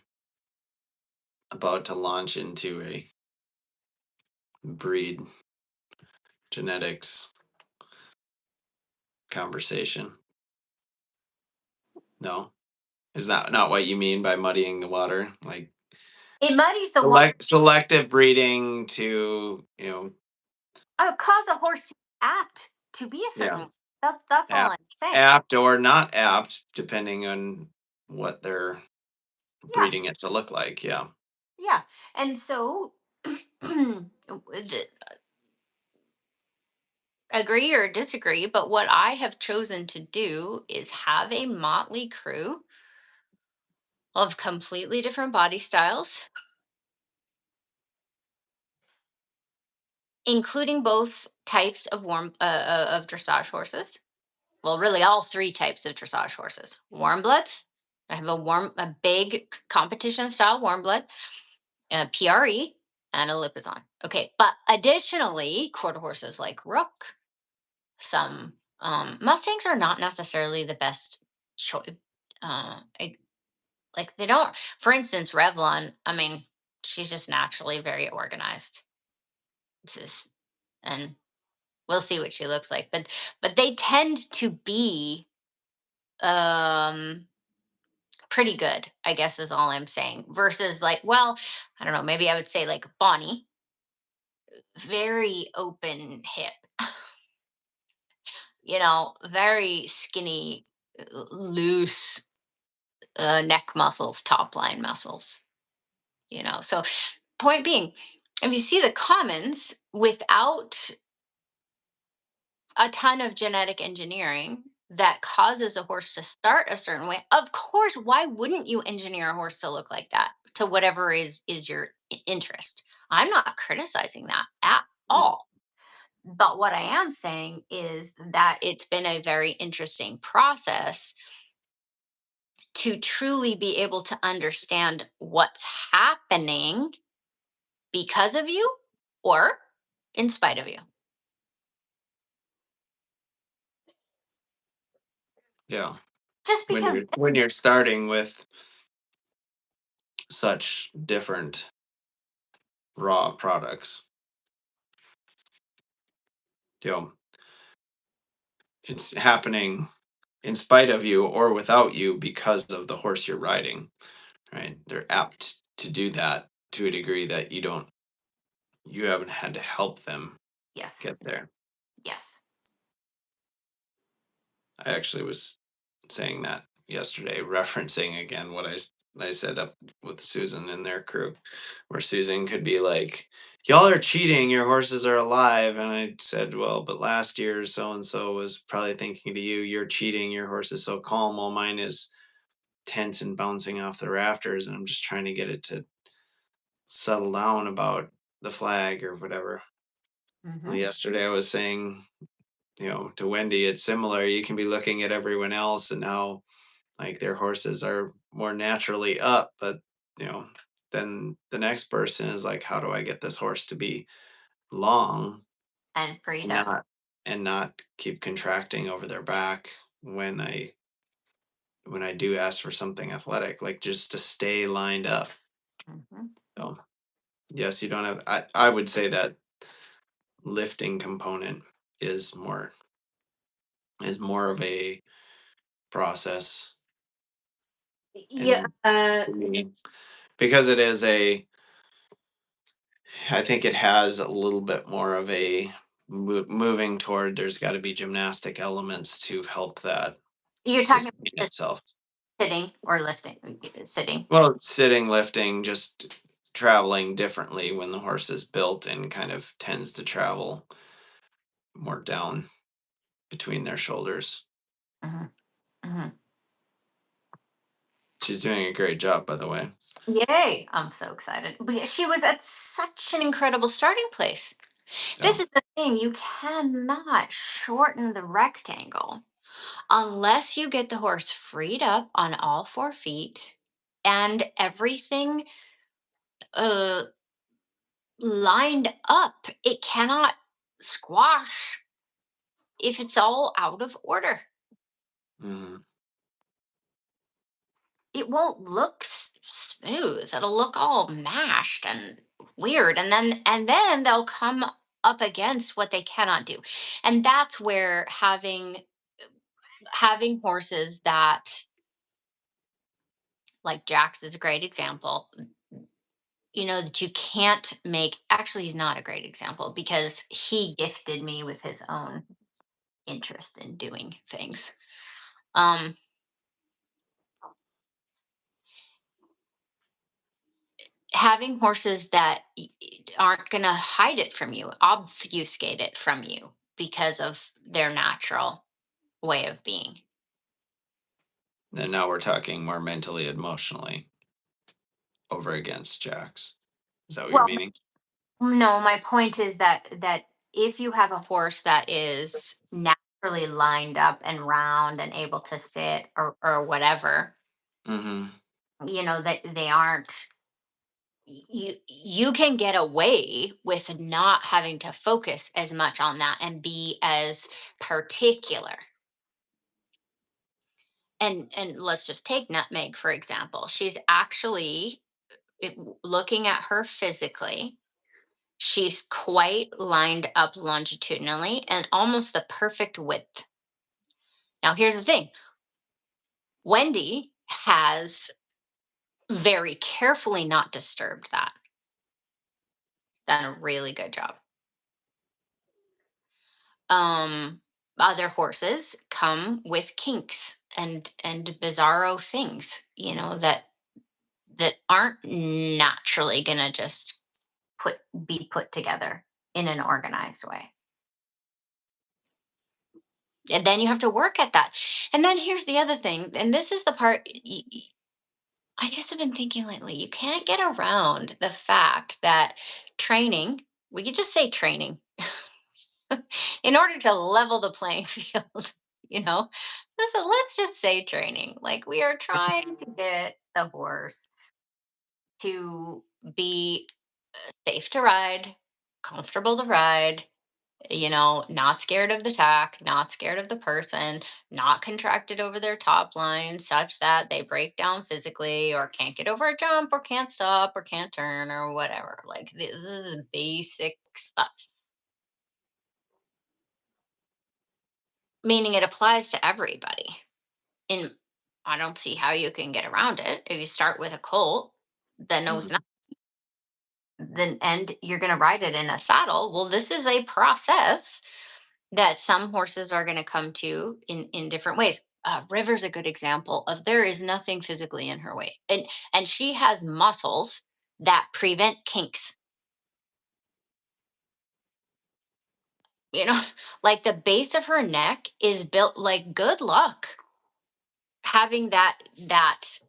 about to launch into a breed genetics conversation. No? Is that not what you mean by muddying the water? Like It muddies the water. selective breeding to, Cause a horse to apt to be a yeah, certain way. That's all apt I'm saying. apt or not apt depending on what they're Yeah, breeding it to look like. Yeah. yeah. And so, agree or disagree, but what I have chosen to do is have a motley crew of completely different body styles, including both types of of dressage horses. Well, really all three types of dressage horses. Warm bloods. I have a big competition style warm blood, a PRE, and a Lipizan. Okay, but additionally, quarter horses like Rook. Some Mustangs are not necessarily the best choice. Like they don't. For instance, Revlon. I mean, she's just naturally very organized. This is, and we'll see what she looks like. But they tend to be um pretty good, I guess is all I'm saying. Versus like, well, I don't know, maybe I would say like Bonnie, very open hip, very skinny, loose neck muscles, top line muscles, So point being, if you see the commons without a ton of genetic engineering that causes a horse to start a certain way, of course, why wouldn't you engineer a horse to look like that, to whatever is your interest? I'm not criticizing that at Mm. all, but what I am saying is that it's been a very interesting process to truly be able to understand what's happening because of you or in spite of you. Yeah. Just When because. you're starting with such different raw products, you know, it's happening in spite of you or without you because of the horse you're riding, right? They're apt to do that to a degree that you haven't had to help them Yes. get there. Yes. I actually was saying that yesterday, referencing again what I said up with Susan and their crew, where Susan could be like, "Y'all are cheating. Your horses are alive." And I said, "Well, but last year so and so was probably thinking to you, you're cheating. Your horse is so calm, while mine is tense and bouncing off the rafters, and I'm just trying to get it to settle down about the flag or whatever." Well, Hmm. yesterday I was saying, to Wendy, it's similar. You can be looking at everyone else and how like their horses are more naturally up, but you know, then the next person is like, how do I get this horse to be long And freed and up. not keep contracting over their back when I do ask for something athletic, like just to stay lined up. Hmm. So yes, you don't have I would say that lifting component is more of a process Yeah. and for me, because it is a I think it has a little bit more of a moving toward there's got to be gymnastic elements to help that You're talking sustain about just itself. sitting or lifting, sitting. Well, sitting, lifting, just traveling differently when the horse is built and kind of tends to travel more down between their shoulders. Mhm, mhm. She's doing a great job, by the way. Yay! I'm so excited. But yeah, she was at such an incredible starting place. Yeah. This is the thing, you cannot shorten the rectangle unless you get the horse freed up on all 4 feet and everything, uh, lined up. It cannot squash if it's all out of order. Mhm. It won't look smooth. It'll look all mashed and weird, and then they'll come up against what they cannot do. And that's where having horses that, like Jax is a great example, that you can't make. Actually, he's not a great example because he gifted me with his own interest in doing things. Um Having horses that aren't going to hide it from you, obfuscate it from you because of their natural way of being. And now we're talking more mentally, emotionally over against Jax. Is that what you're Well, meaning? no, my point is that if you have a horse that is naturally lined up and round and able to sit or whatever, Mhm. that they aren't, you can get away with not having to focus as much on that and be as particular. And let's just take Nutmeg for example. She's actually, looking at her physically, she's quite lined up longitudinally and almost the perfect width. Now here's the thing, Wendy has very carefully not disturbed that, done a really good job. um Other horses come with kinks and bizarro things, that aren't naturally gonna just put be put together in an organized way. And then you have to work at that. And then here's the other thing, and this is the part I just have been thinking lately. You can't get around the fact that training, we could just say training, in order to level the playing field, you know, let's just say training. Like we are trying to get the horse to be safe to ride, comfortable to ride, not scared of the tack, not scared of the person, not contracted over their top line such that they break down physically or can't get over a jump or can't stop or can't turn or whatever. Like this is basic stuff, meaning it applies to everybody. And I don't see how you can get around it. If you start with a colt that knows Mhm. nothing, then and you're going to ride it in a saddle. Well, this is a process that some horses are going to come to in different ways. River's a good example of there is nothing physically in her way, and she has muscles that prevent kinks. You know, like the base of her neck is built like good luck having that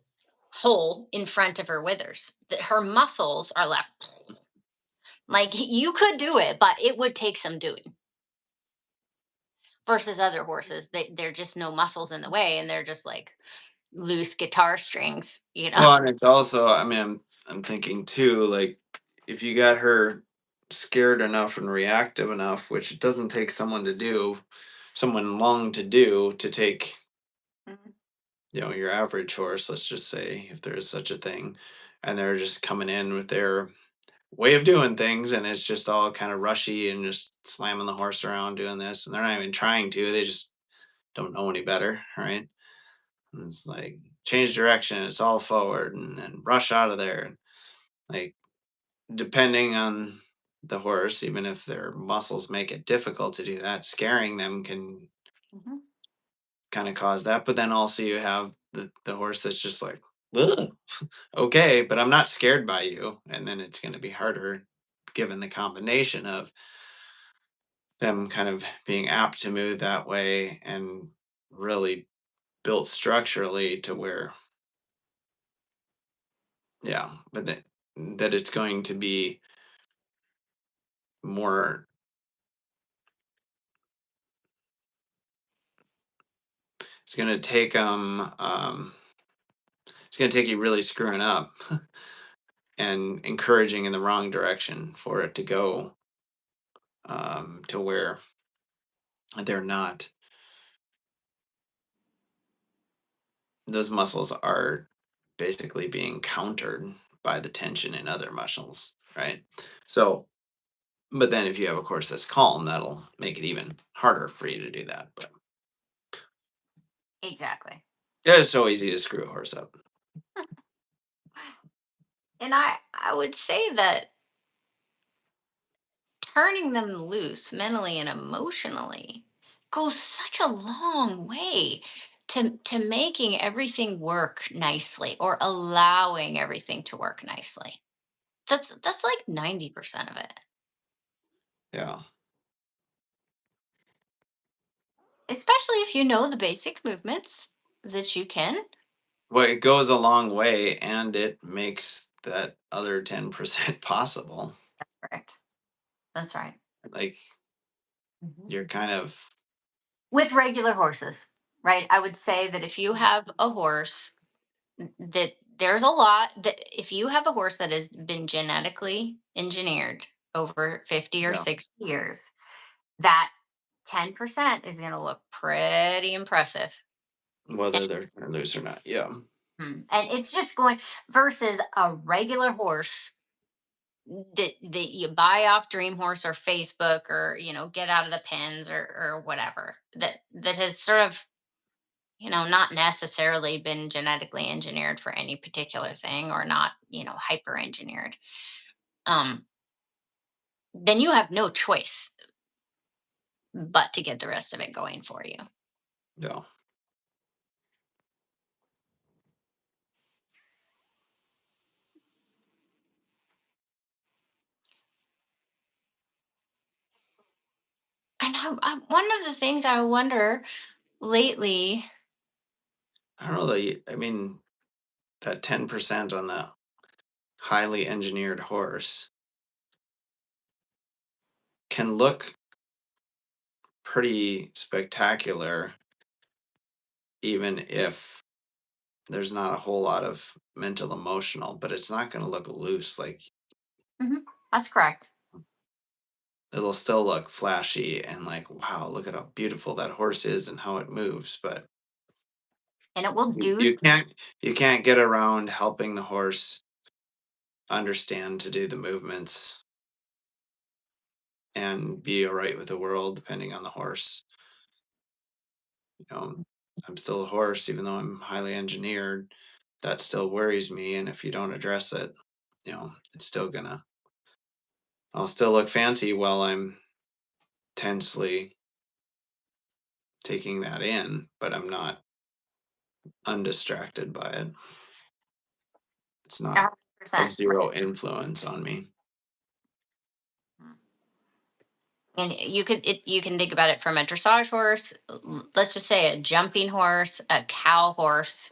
hole in front of her withers. Her muscles are like you could do it, but it would take some doing. Versus other horses, they're just no muscles in the way, and they're just like loose guitar strings, you know. Well, and it's also, I mean, I'm thinking too, like if you got her scared enough and reactive enough, which it doesn't take someone to do, someone long to do, to take, Mhm, your average horse, let's just say, if there is such a thing, and they're just coming in with their way of doing things, and it's just all kind of rushy and just slamming the horse around doing this, and they're not even trying to, they just don't know any better, right? And it's like change direction, it's all forward and rush out of there. And like depending on the horse, even if their muscles make it difficult to do that, scaring them can mhm. kind of cause that. But then also you have the horse that's just like "Ugh, okay, but I'm not scared by you." And then it's going to be harder given the combination of them kind of being apt to move that way and really built structurally to where, yeah, but that it's going to be more, it's going to take it's going to take you really screwing up and encouraging in the wrong direction for it to go, to where they're not, those muscles are basically being countered by the tension in other muscles, right? So, but then if you have a course that's calm, that'll make it even harder for you to do that. But Exactly. yeah, it's so easy to screw a horse up. And I would say that turning them loose mentally and emotionally goes such a long way to making everything work nicely or allowing everything to work nicely. That's like 90% of it. Yeah. Especially if you know the basic movements that you can. Well, it goes a long way and it makes that other 10% possible. Correct. That's right. Like Mhm. you're kind of, With regular horses, right? I would say that if you have a horse that there's a lot that if you have a horse that has been genetically engineered over 50 or yeah, 60 years, that 10% is going to look pretty impressive. whether they're loose or not. Yeah. And it's just going versus a regular horse that you buy off Dream Horse or Facebook or get out of the pens or whatever that has sort of not necessarily been genetically engineered for any particular thing or not hyper engineered. um then you have no choice but to get the rest of it going for you. Yeah. And one of the things I wonder lately. I don't know that I mean, that 10% on the highly engineered horse can look pretty spectacular even if there's not a whole lot of mental emotional, but it's not going to look loose. Like Mhm, that's correct. it'll still look flashy and like, wow, look at how beautiful that horse is and how it moves. But And it will you, do. you can't get around helping the horse understand to do the movements and be all right with the world depending on the horse. You know, I'm still a horse, even though I'm highly engineered. That still worries me, and if you don't address it, it's still gonna. I'll still look fancy while I'm tensely taking that in, but I'm not undistracted by it. It's not of 100%. zero influence on me. And you can think about it from a dressage horse, let's just say a jumping horse, a cow horse,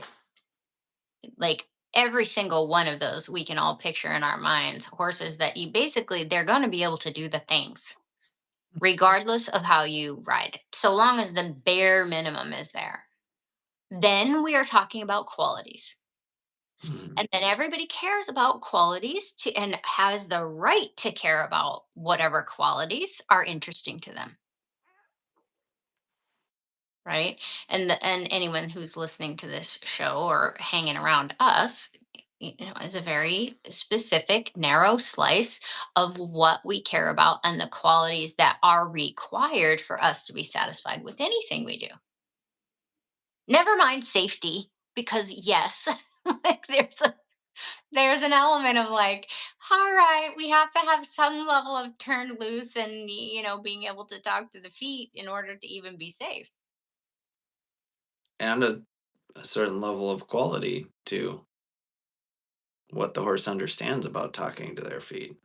like every single one of those we can all picture in our minds horses that you basically they're going to be able to do the things regardless of how you ride, so long as the bare minimum is there. Then we are talking about qualities. Mhm. And then everybody cares about qualities and has the right to care about whatever qualities are interesting to them, right? And anyone who's listening to this show or hanging around us, is a very specific, narrow slice of what we care about and the qualities that are required for us to be satisfied with anything we do. Never mind safety, because yes, like there's an element of like, all right, we have to have some level of turned loose and being able to talk to the feet in order to even be safe. And a certain level of quality too. what the horse understands about talking to their feet.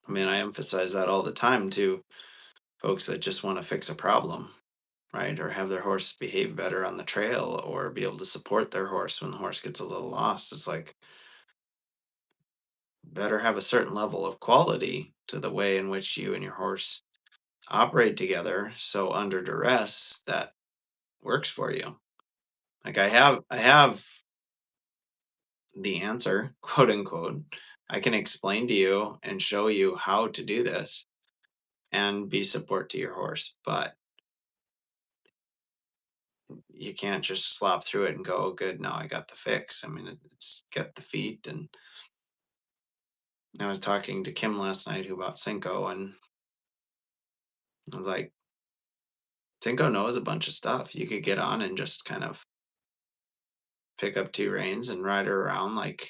I mean, I emphasize that all the time to folks that just want to fix a problem, right? Or have their horse behave better on the trail or be able to support their horse when the horse gets a little lost. It's like better have a certain level of quality to the way in which you and your horse operate together. So under duress, that works for you. Like I have the answer, quote unquote. I can explain to you and show you how to do this and be support to your horse, but you can't just slop through it and go, "Oh, good, now I got the fix." I mean, it's get the feet. And I was talking to Kim last night who bought Cinco, and I was like, Cinco knows a bunch of stuff. You could get on and just kind of pick up two reins and ride her around like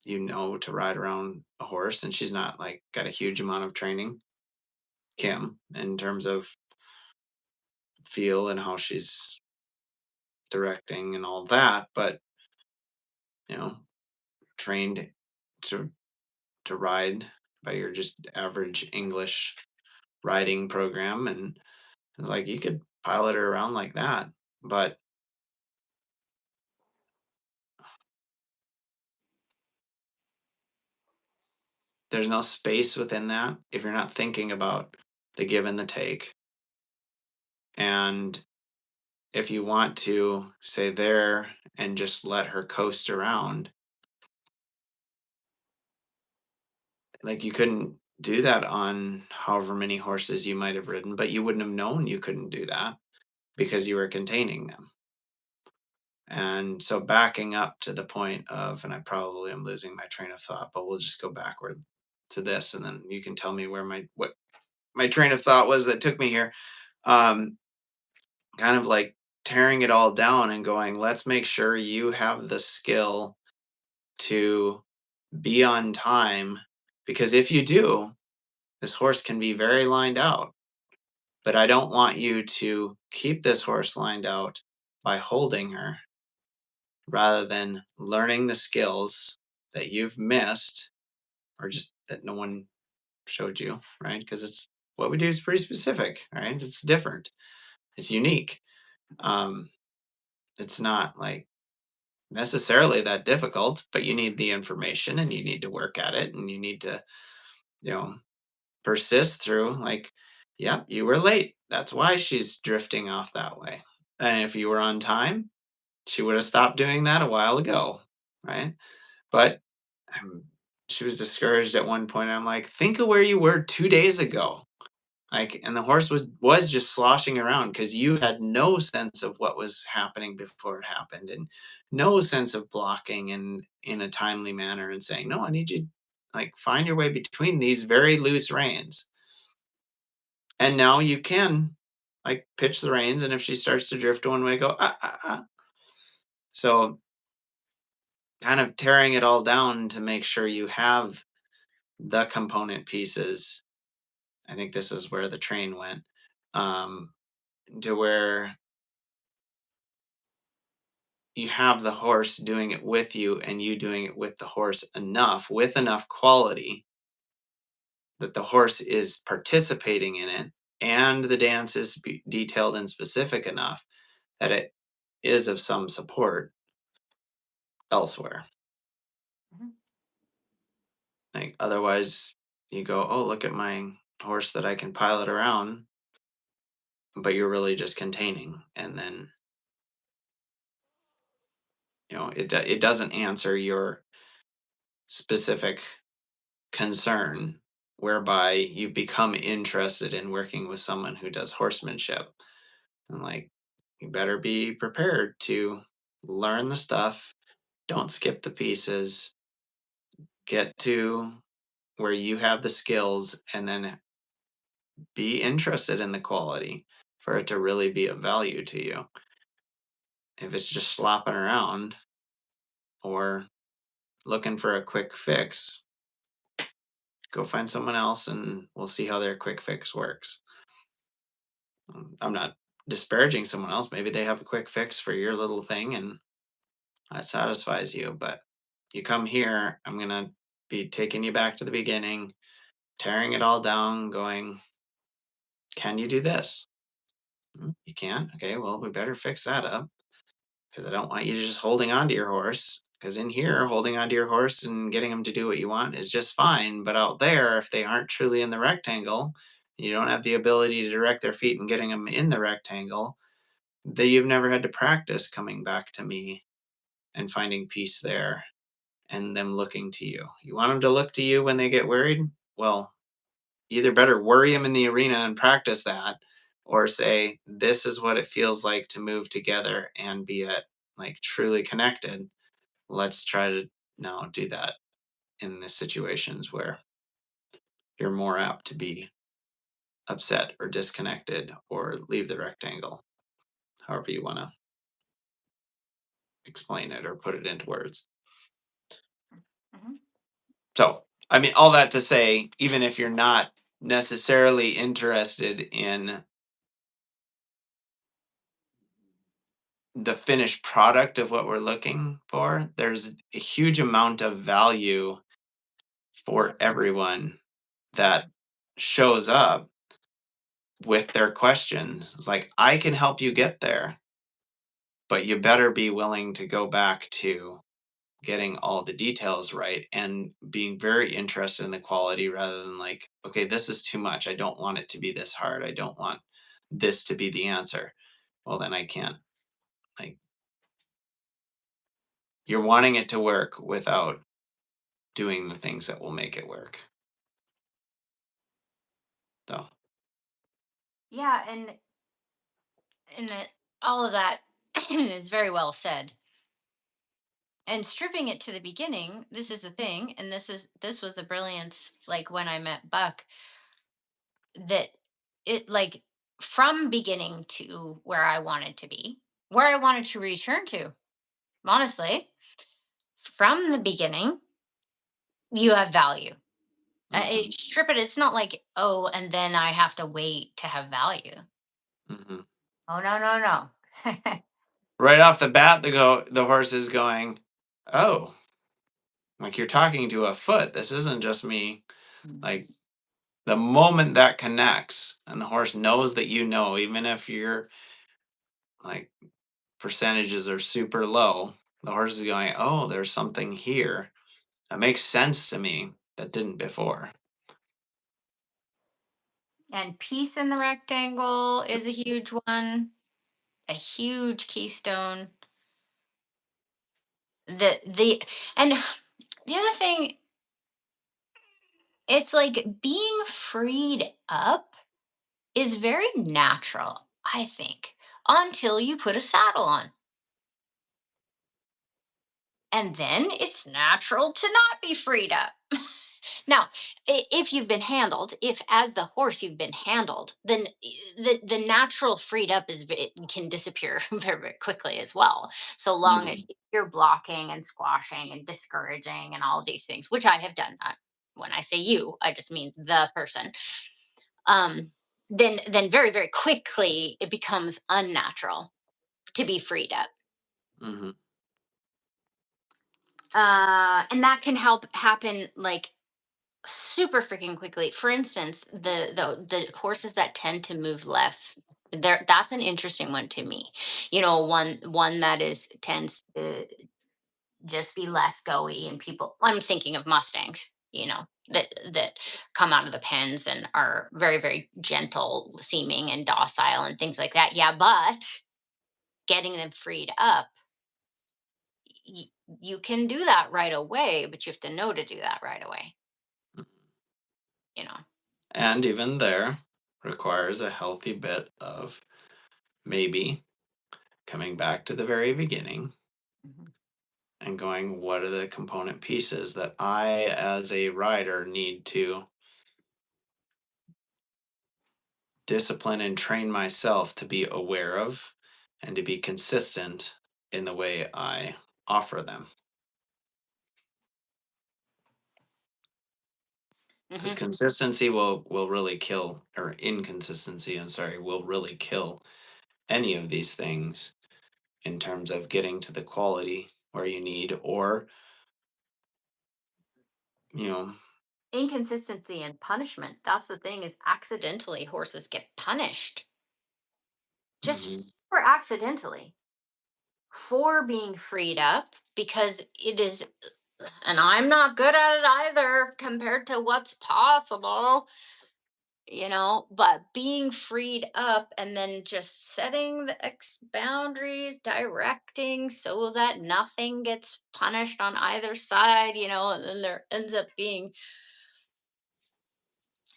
you know to ride around a horse. And she's not like got a huge amount of training, Kim, in terms of feel and how she's directing and all that, but you know, trained to ride by your just average English riding program. And like you could pilot her around like that, but there's no space within that if you're not thinking about the give and the take. And if you want to say there and just let her coast around, like you couldn't do that on however many horses you might have ridden, but you wouldn't have known you couldn't do that because you were containing them. And so backing up to the point of, and I probably am losing my train of thought, but we'll just go backward to this and then you can tell me where what my train of thought was that took me here. Um, Kind of like tearing it all down and going, let's make sure you have the skill to be on time. Because if you do, this horse can be very lined out. But I don't want you to keep this horse lined out by holding her rather than learning the skills that you've missed or just that no one showed you, right? Because it's what we do is pretty specific, right? It's different, it's unique. Um, it's not like necessarily that difficult, but you need the information and you need to work at it and you need to, you know, persist through like, yep, you were late. That's why she's drifting off that way. And if you were on time, she would have stopped doing that a while ago, right? But um, she was discouraged at one point. I'm like, think of where you were 2 days ago. Like, and the horse was just sloshing around because you had no sense of what was happening before it happened, and no sense of blocking and in a timely manner and saying, "No, I need you like find your way between these very loose reins." And now you can like pitch the reins, and if she starts to drift one way, go ah ah ah. So kind of tearing it all down to make sure you have the component pieces. I think this is where the train went. Um, to where you have the horse doing it with you and you doing it with the horse enough with enough quality that the horse is participating in it and the dance is detailed and specific enough that it is of some support elsewhere. Mhm. Like otherwise you go, oh, look at my horse that I can pilot around, but you're really just containing. And then it doesn't answer your specific concern whereby you've become interested in working with someone who does horsemanship. And like, you better be prepared to learn the stuff, don't skip the pieces, get to where you have the skills, and then be interested in the quality for it to really be of value to you. If it's just slopping around or looking for a quick fix, go find someone else and we'll see how their quick fix works. I'm not disparaging someone else. Maybe they have a quick fix for your little thing and that satisfies you. But You come here, I'm gonna be taking you back to the beginning, tearing it all down, going, can you do this? You can't. Okay, well, we better fix that up because I don't want you just holding on to your horse. Because in here, holding on to your horse and getting them to do what you want is just fine. But out there, if they aren't truly in the rectangle, you don't have the ability to direct their feet and getting them in the rectangle, that you've never had to practice coming back to me and finding peace there and them looking to you. You want them to look to you when they get worried? Well, either better worry them in the arena and practice that, or say, this is what it feels like to move together and be at like truly connected. Let's try to now do that in the situations where you're more apt to be upset or disconnected or leave the rectangle, however you want to explain it or put it into words. Mhm. So, I mean, all that to say, even if you're not necessarily interested in the finished product of what we're looking for, there's a huge amount of value for everyone that shows up with their questions. It's like, I can help you get there, but you better be willing to go back to getting all the details right and being very interested in the quality rather than like, okay, this is too much. I don't want it to be this hard. I don't want this to be the answer. Well, then I can't. Like, you're wanting it to work without doing the things that will make it work. So, Yeah, and all of that is very well said. And stripping it to the beginning, this is the thing, and this was the brilliance. Like when I met Buck, that it like from beginning to where I wanted to be, where I wanted to return to. Honestly, from the beginning, you have value. mhm, Strip it. It's not like, oh, and then I have to wait to have value. mhm. Oh, no, no, no. Right off the bat, the horse is going, oh, like you're talking to a foot. This isn't just me. Mhm. Like the moment that connects and the horse knows that you know, even if your like percentages are super low, the horse is going, oh, there's something here that makes sense to me that didn't before. And peace in the rectangle is a huge one, a huge keystone. The and the other thing, it's like being freed up is very natural, I think, until you put a saddle on. And then it's natural to not be freed up. Now, if you've been handled, if as the horse you've been handled, then the natural freed up it can disappear very, very quickly as well. So long as Mhm, you're blocking and squashing and discouraging and all of these things, which I have done. When I say you, I just mean the person. Um, then very, very quickly it becomes unnatural to be freed up. mhm, And that can help happen like super freaking quickly. For instance, the horses that tend to move less, there that's an interesting one to me. One that is tends to just be less goey, and people, I'm thinking of Mustangs, that come out of the pens and are very, very gentle seeming and docile and things like that. Yeah, but getting them freed up, y- you can do that right away, but you have to know to do that right away, mhm. you know. And even there requires a healthy bit of maybe coming back to the very beginning Mhm. and going, what are the component pieces that I, as a rider, need to discipline and train myself to be aware of and to be consistent in the way I offer them? Because Mhm. consistency will really kill, or inconsistency, I'm sorry, will really kill any of these things in terms of getting to the quality where you need, or you know. Inconsistency and punishment. That's the thing is accidentally horses get punished. Just Mhm. super accidentally for being freed up because it is, and I'm not good at it either compared to what's possible, but being freed up and then just setting the boundaries, directing so that nothing gets punished on either side, and then there ends up being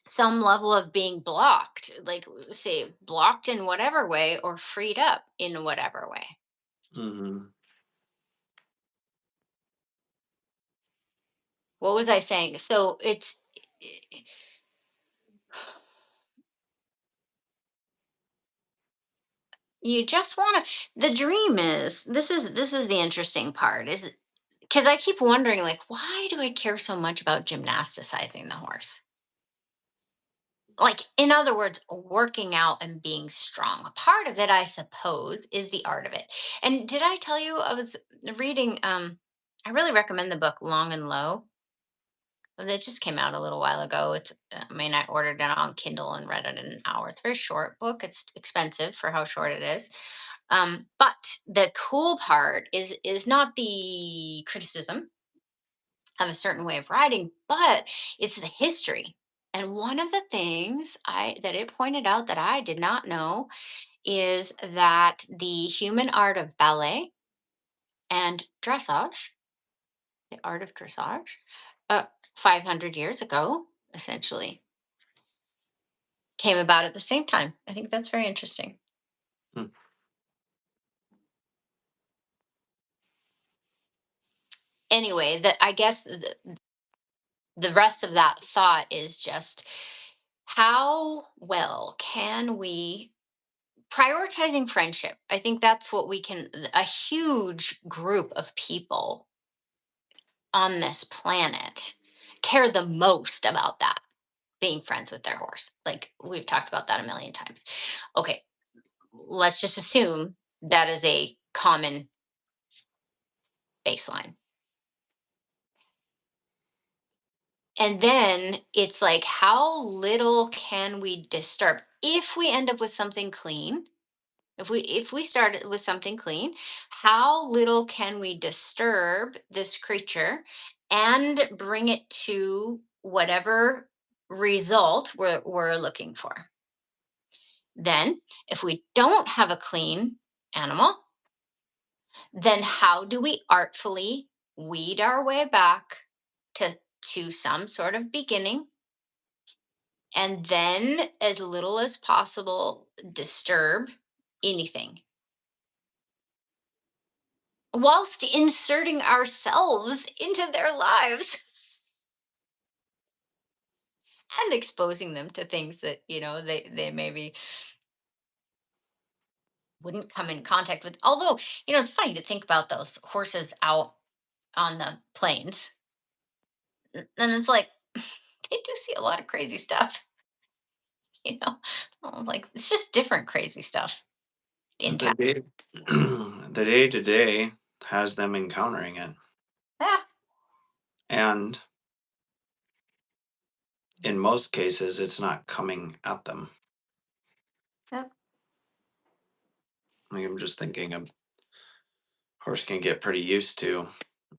some level of being blocked, like say blocked in whatever way or freed up in whatever way. Mhm. What was I saying? So you just want to, the dream is, this is the interesting part, is because I keep wondering, like, why do I care so much about gymnasticizing the horse? Like, in other words, working out and being strong. A part of it, I suppose, is the art of it. And did I tell you I was reading? I really recommend the book Long and Low. It just came out a little while ago. I mean, I ordered it on Kindle and read it in an hour. It's a very short book. It's expensive for how short it is. But the cool part is not the criticism of a certain way of writing, but it's the history. And one of the things I that it pointed out that I did not know is that the human art of ballet and dressage, the art of dressage, uh, 500 years ago, essentially, came about at the same time. I think that's very interesting. Mm. Anyway, I guess the rest of that thought is just how well can we prioritizing friendship. I think that's what we can, a huge group of people on this planet care the most about that, being friends with their horse. Like we've talked about that a million times. Okay, let's just assume that is a common baseline. And then it's like, how little can we disturb? If we end up with something clean, if we start with something clean, how little can we disturb this creature and bring it to whatever result we're looking for? Then, if we don't have a clean animal, then how do we artfully weed our way back to some sort of beginning, and then as little as possible disturb anything whilst inserting ourselves into their lives and exposing them to things that they maybe wouldn't come in contact with. Although it's funny to think about those horses out on the plains, and it's like they do see a lot of crazy stuff. you know like it's just different crazy stuff in The town. day the day to day has them encountering it, Yeah. and in most cases, it's not coming at them. Yep. Like, I'm just thinking a horse can get pretty used to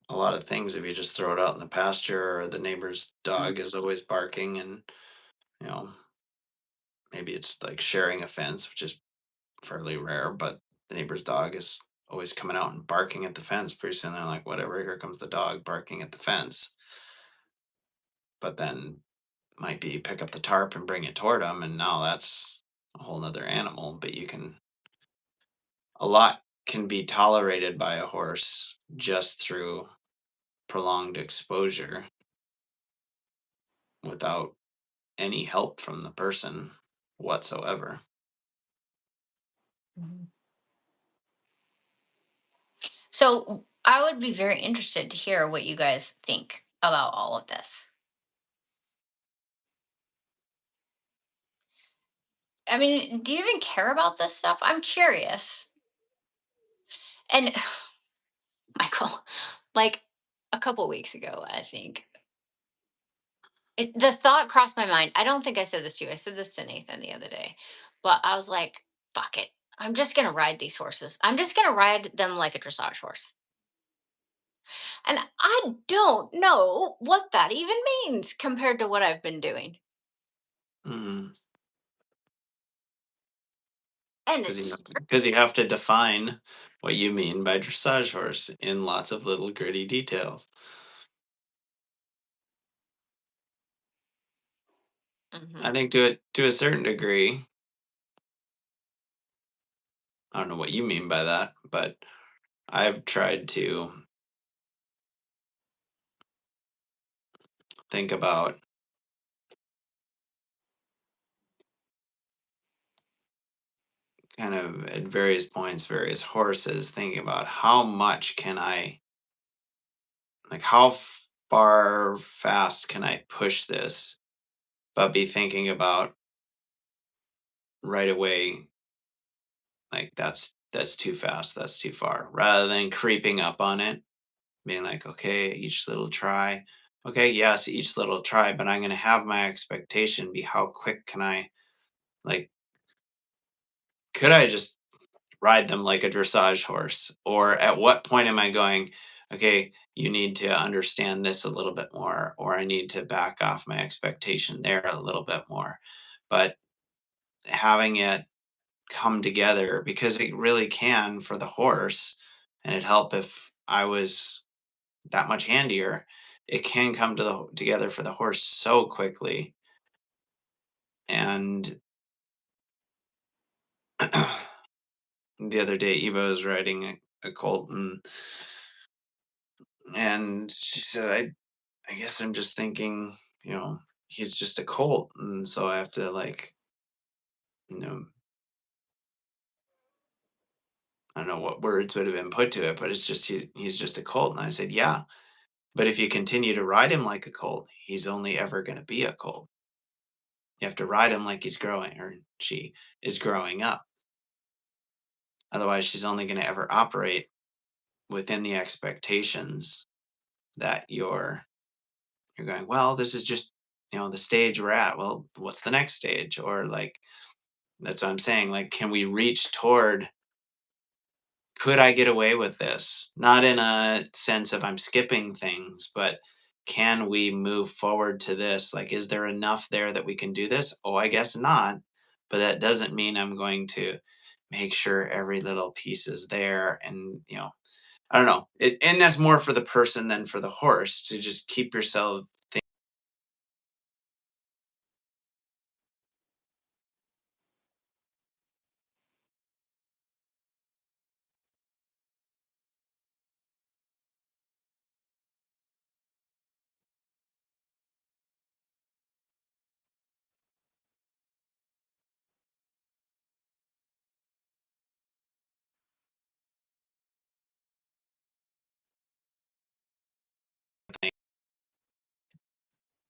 a lot of things if you just throw it out in the pasture or the neighbor's Mhm. dog is always barking and, you know, maybe it's like sharing a fence, which is fairly rare, but the neighbor's dog is always coming out and barking at the fence. Pretty soon they're like, whatever, here comes the dog barking at the fence. But then might be pick up the tarp and bring it toward them, and now that's a whole nother animal. But you can, a lot can be tolerated by a horse just through prolonged exposure without any help from the person whatsoever. Mhm. So I would be very interested to hear what you guys think about all of this. I mean, do you even care about this stuff? I'm curious. And Michael, like a couple weeks ago, I think, The thought crossed my mind. I don't think I said this to you. I said this to Nathan the other day, but I was like, "Fuck it. I'm just gonna ride these horses. I'm just gonna ride them like a dressage horse." And I don't know what that even means compared to what I've been doing. Mhm. And 'Cause you it's have to 'cause you have to define what you mean by dressage horse in lots of little gritty details. I mhm, think to a certain degree, I don't know what you mean by that, but I've tried to think about kind of at various points, various horses, thinking about how much can I like how far fast can I push this, but be thinking about right away, like that's too fast, that's too far, rather than creeping up on it, being like, okay, each little try. Okay, yes, each little try, but I'm gonna have my expectation be how quick can I like could I just ride them like a dressage horse? Or at what point am I going, okay, you need to understand this a little bit more, or I need to back off my expectation there a little bit more. But having it come together because it really can for the horse, and it'd help if I was that much handier. It can come together for the horse so quickly. And the other day, Eva was riding a colt, and she said, I guess I'm just thinking, he's just a colt, and so I have to like, you know, I don't know what words would have been put to it, but it's just he's just a colt. And I said, yeah, but if you continue to ride him like a colt, he's only ever going to be a colt. You have to ride him like he's growing, or she is growing up. Otherwise, she's only going to ever operate within the expectations that you're going. Well, this is just the stage we're at. Well, what's the next stage? Or like that's what I'm saying. Like, can we reach toward could I get away with this? Not in a sense of I'm skipping things, but can we move forward to this? Like, is there enough there that we can do this? Oh, I guess not. But that doesn't mean I'm going to make sure every little piece is there. And, I don't know. And that's more for the person than for the horse to just keep yourself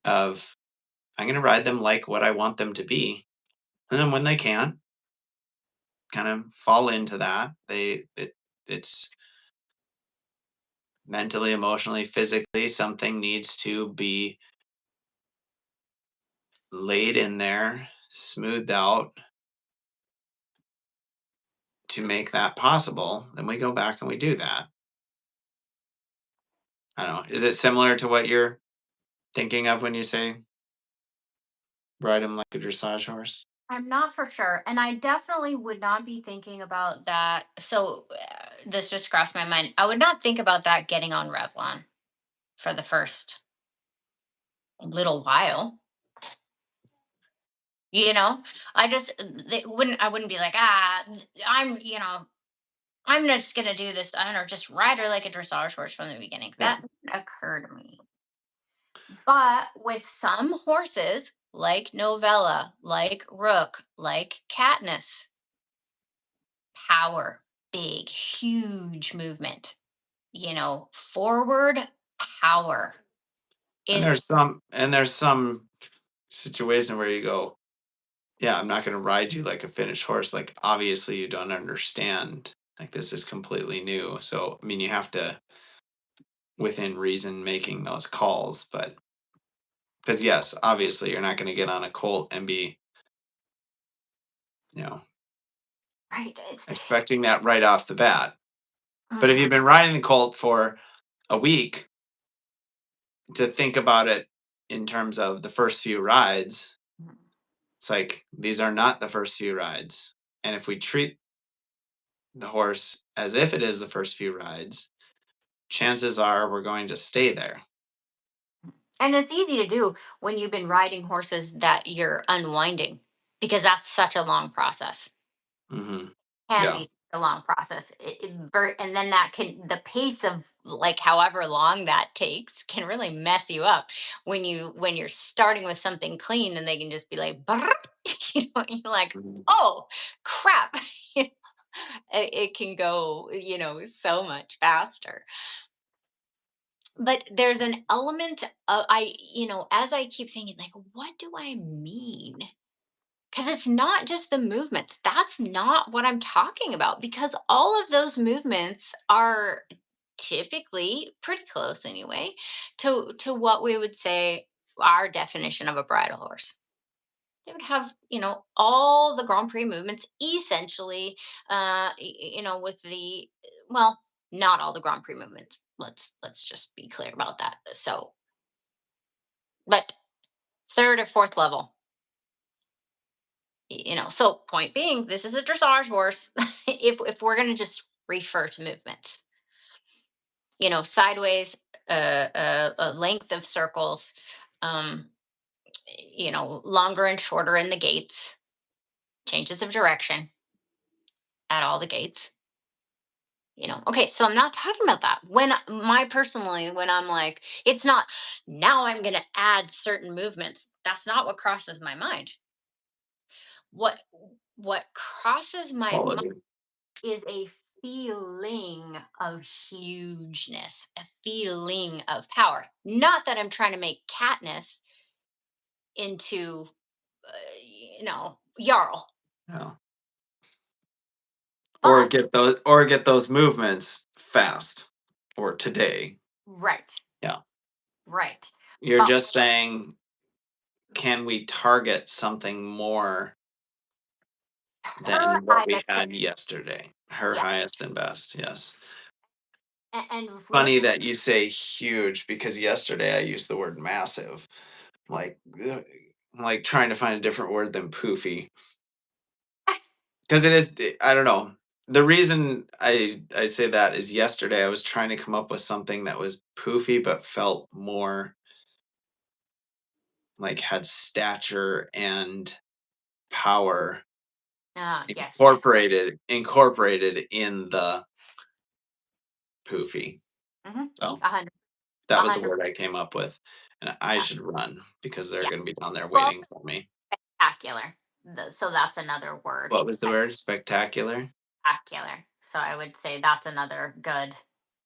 of, I'm going to ride them like what I want them to be. And then when they can't, kind of fall into that. It's mentally, emotionally, physically, something needs to be laid in there, smoothed out to make that possible. Then we go back and we do that. I don't know. Is it similar to what you're thinking of when you say ride him like a dressage horse? I'm not for sure. And I definitely would not be thinking about that. So this just crossed my mind. I would not think about that getting on Revlon for the first little while. You know, I wouldn't be like, I'm just gonna do this. I don't know, just ride her like a dressage horse from the beginning. Yeah. That didn't occur to me. But with some horses, like Novella, like Rook, like Katniss, power, big, huge movement, forward power And is there's some situation where you go, yeah, I'm not going to ride you like a finished horse. Like obviously you don't understand. Like this is completely new. So I mean you have to within reason making those calls, but Because yes, obviously you're not going to get on a colt and be, you know, Right. It's expecting that right off the bat. But if mhm, you've been riding the colt for a week, to think about it in terms of the first few rides, mhm. it's like these are not the first few rides. And if we treat the horse as if it is the first few rides, chances are we're going to stay there. And it's easy to do when you've been riding horses that you're unwinding, because that's such a long process. Hmm. Can Yeah. be a long process. And then that can, the pace of like however long that takes can really mess you up when you're starting with something clean and they can just be like, "Brrrt," you're like, Mhm. oh crap. It can go, so much faster. But there's an element of, as I keep thinking, like, what do I mean? Because it's not just the movements. That's not what I'm talking about, because all of those movements are typically pretty close anyway to what we would say our definition of a bridle horse. They would have, all the Grand Prix movements essentially, with the, well, not all the Grand Prix movements. Let's just be clear about that. So, but third or fourth level, so point being, this is a dressage horse. If we're going to just refer to movements, sideways, a length of circles, um longer and shorter in the gaits, changes of direction at all the gates. Okay, so I'm not talking about that. When I'm like, it's not, now I'm going to add certain movements, that's not what crosses my mind. What what crosses my mind Quality. is a feeling of hugeness, a feeling of power. Not that I'm trying to make Katniss into, Jarl. Yeah. But Or get those movements fast or today. right, Yeah. right. You're But just saying, can we target something more her than what we highest, had yesterday? Her yeah, highest and best, yes. and if we're Funny that you say huge because yesterday I used the word massive. Like, ugh, I'm like trying to find a different word than poofy because it is. I don't know. The reason I say that is yesterday I was trying to come up with something that was poofy but felt more like had stature and power yes, yes, incorporated in the poofy. mm-hmm, So a hundred, that a was the hundred, word I came up with, and I yeah, should run because they're yeah. going to be down there We're waiting also for me. spectacular. So that's another word. What was the word? Spectacular? Spectacular. So I would say that's another good,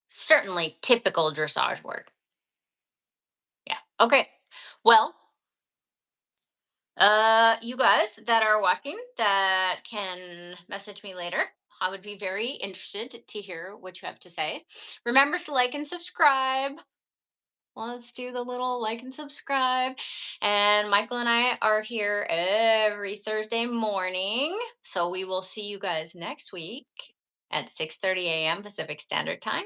certainly typical dressage word. Yeah. Okay. Well, you guys that are watching that can message me later. I would be very interested to hear what you have to say. Remember to like and subscribe. Let's do the little like and subscribe. And Michael and I are here every Thursday morning. So we will see you guys next week at 6:30 a.m. Pacific Standard Time.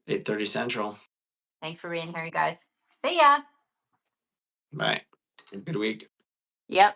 8:30 Central. Thanks for being here, you guys. See ya. Bye. Good week. Yep.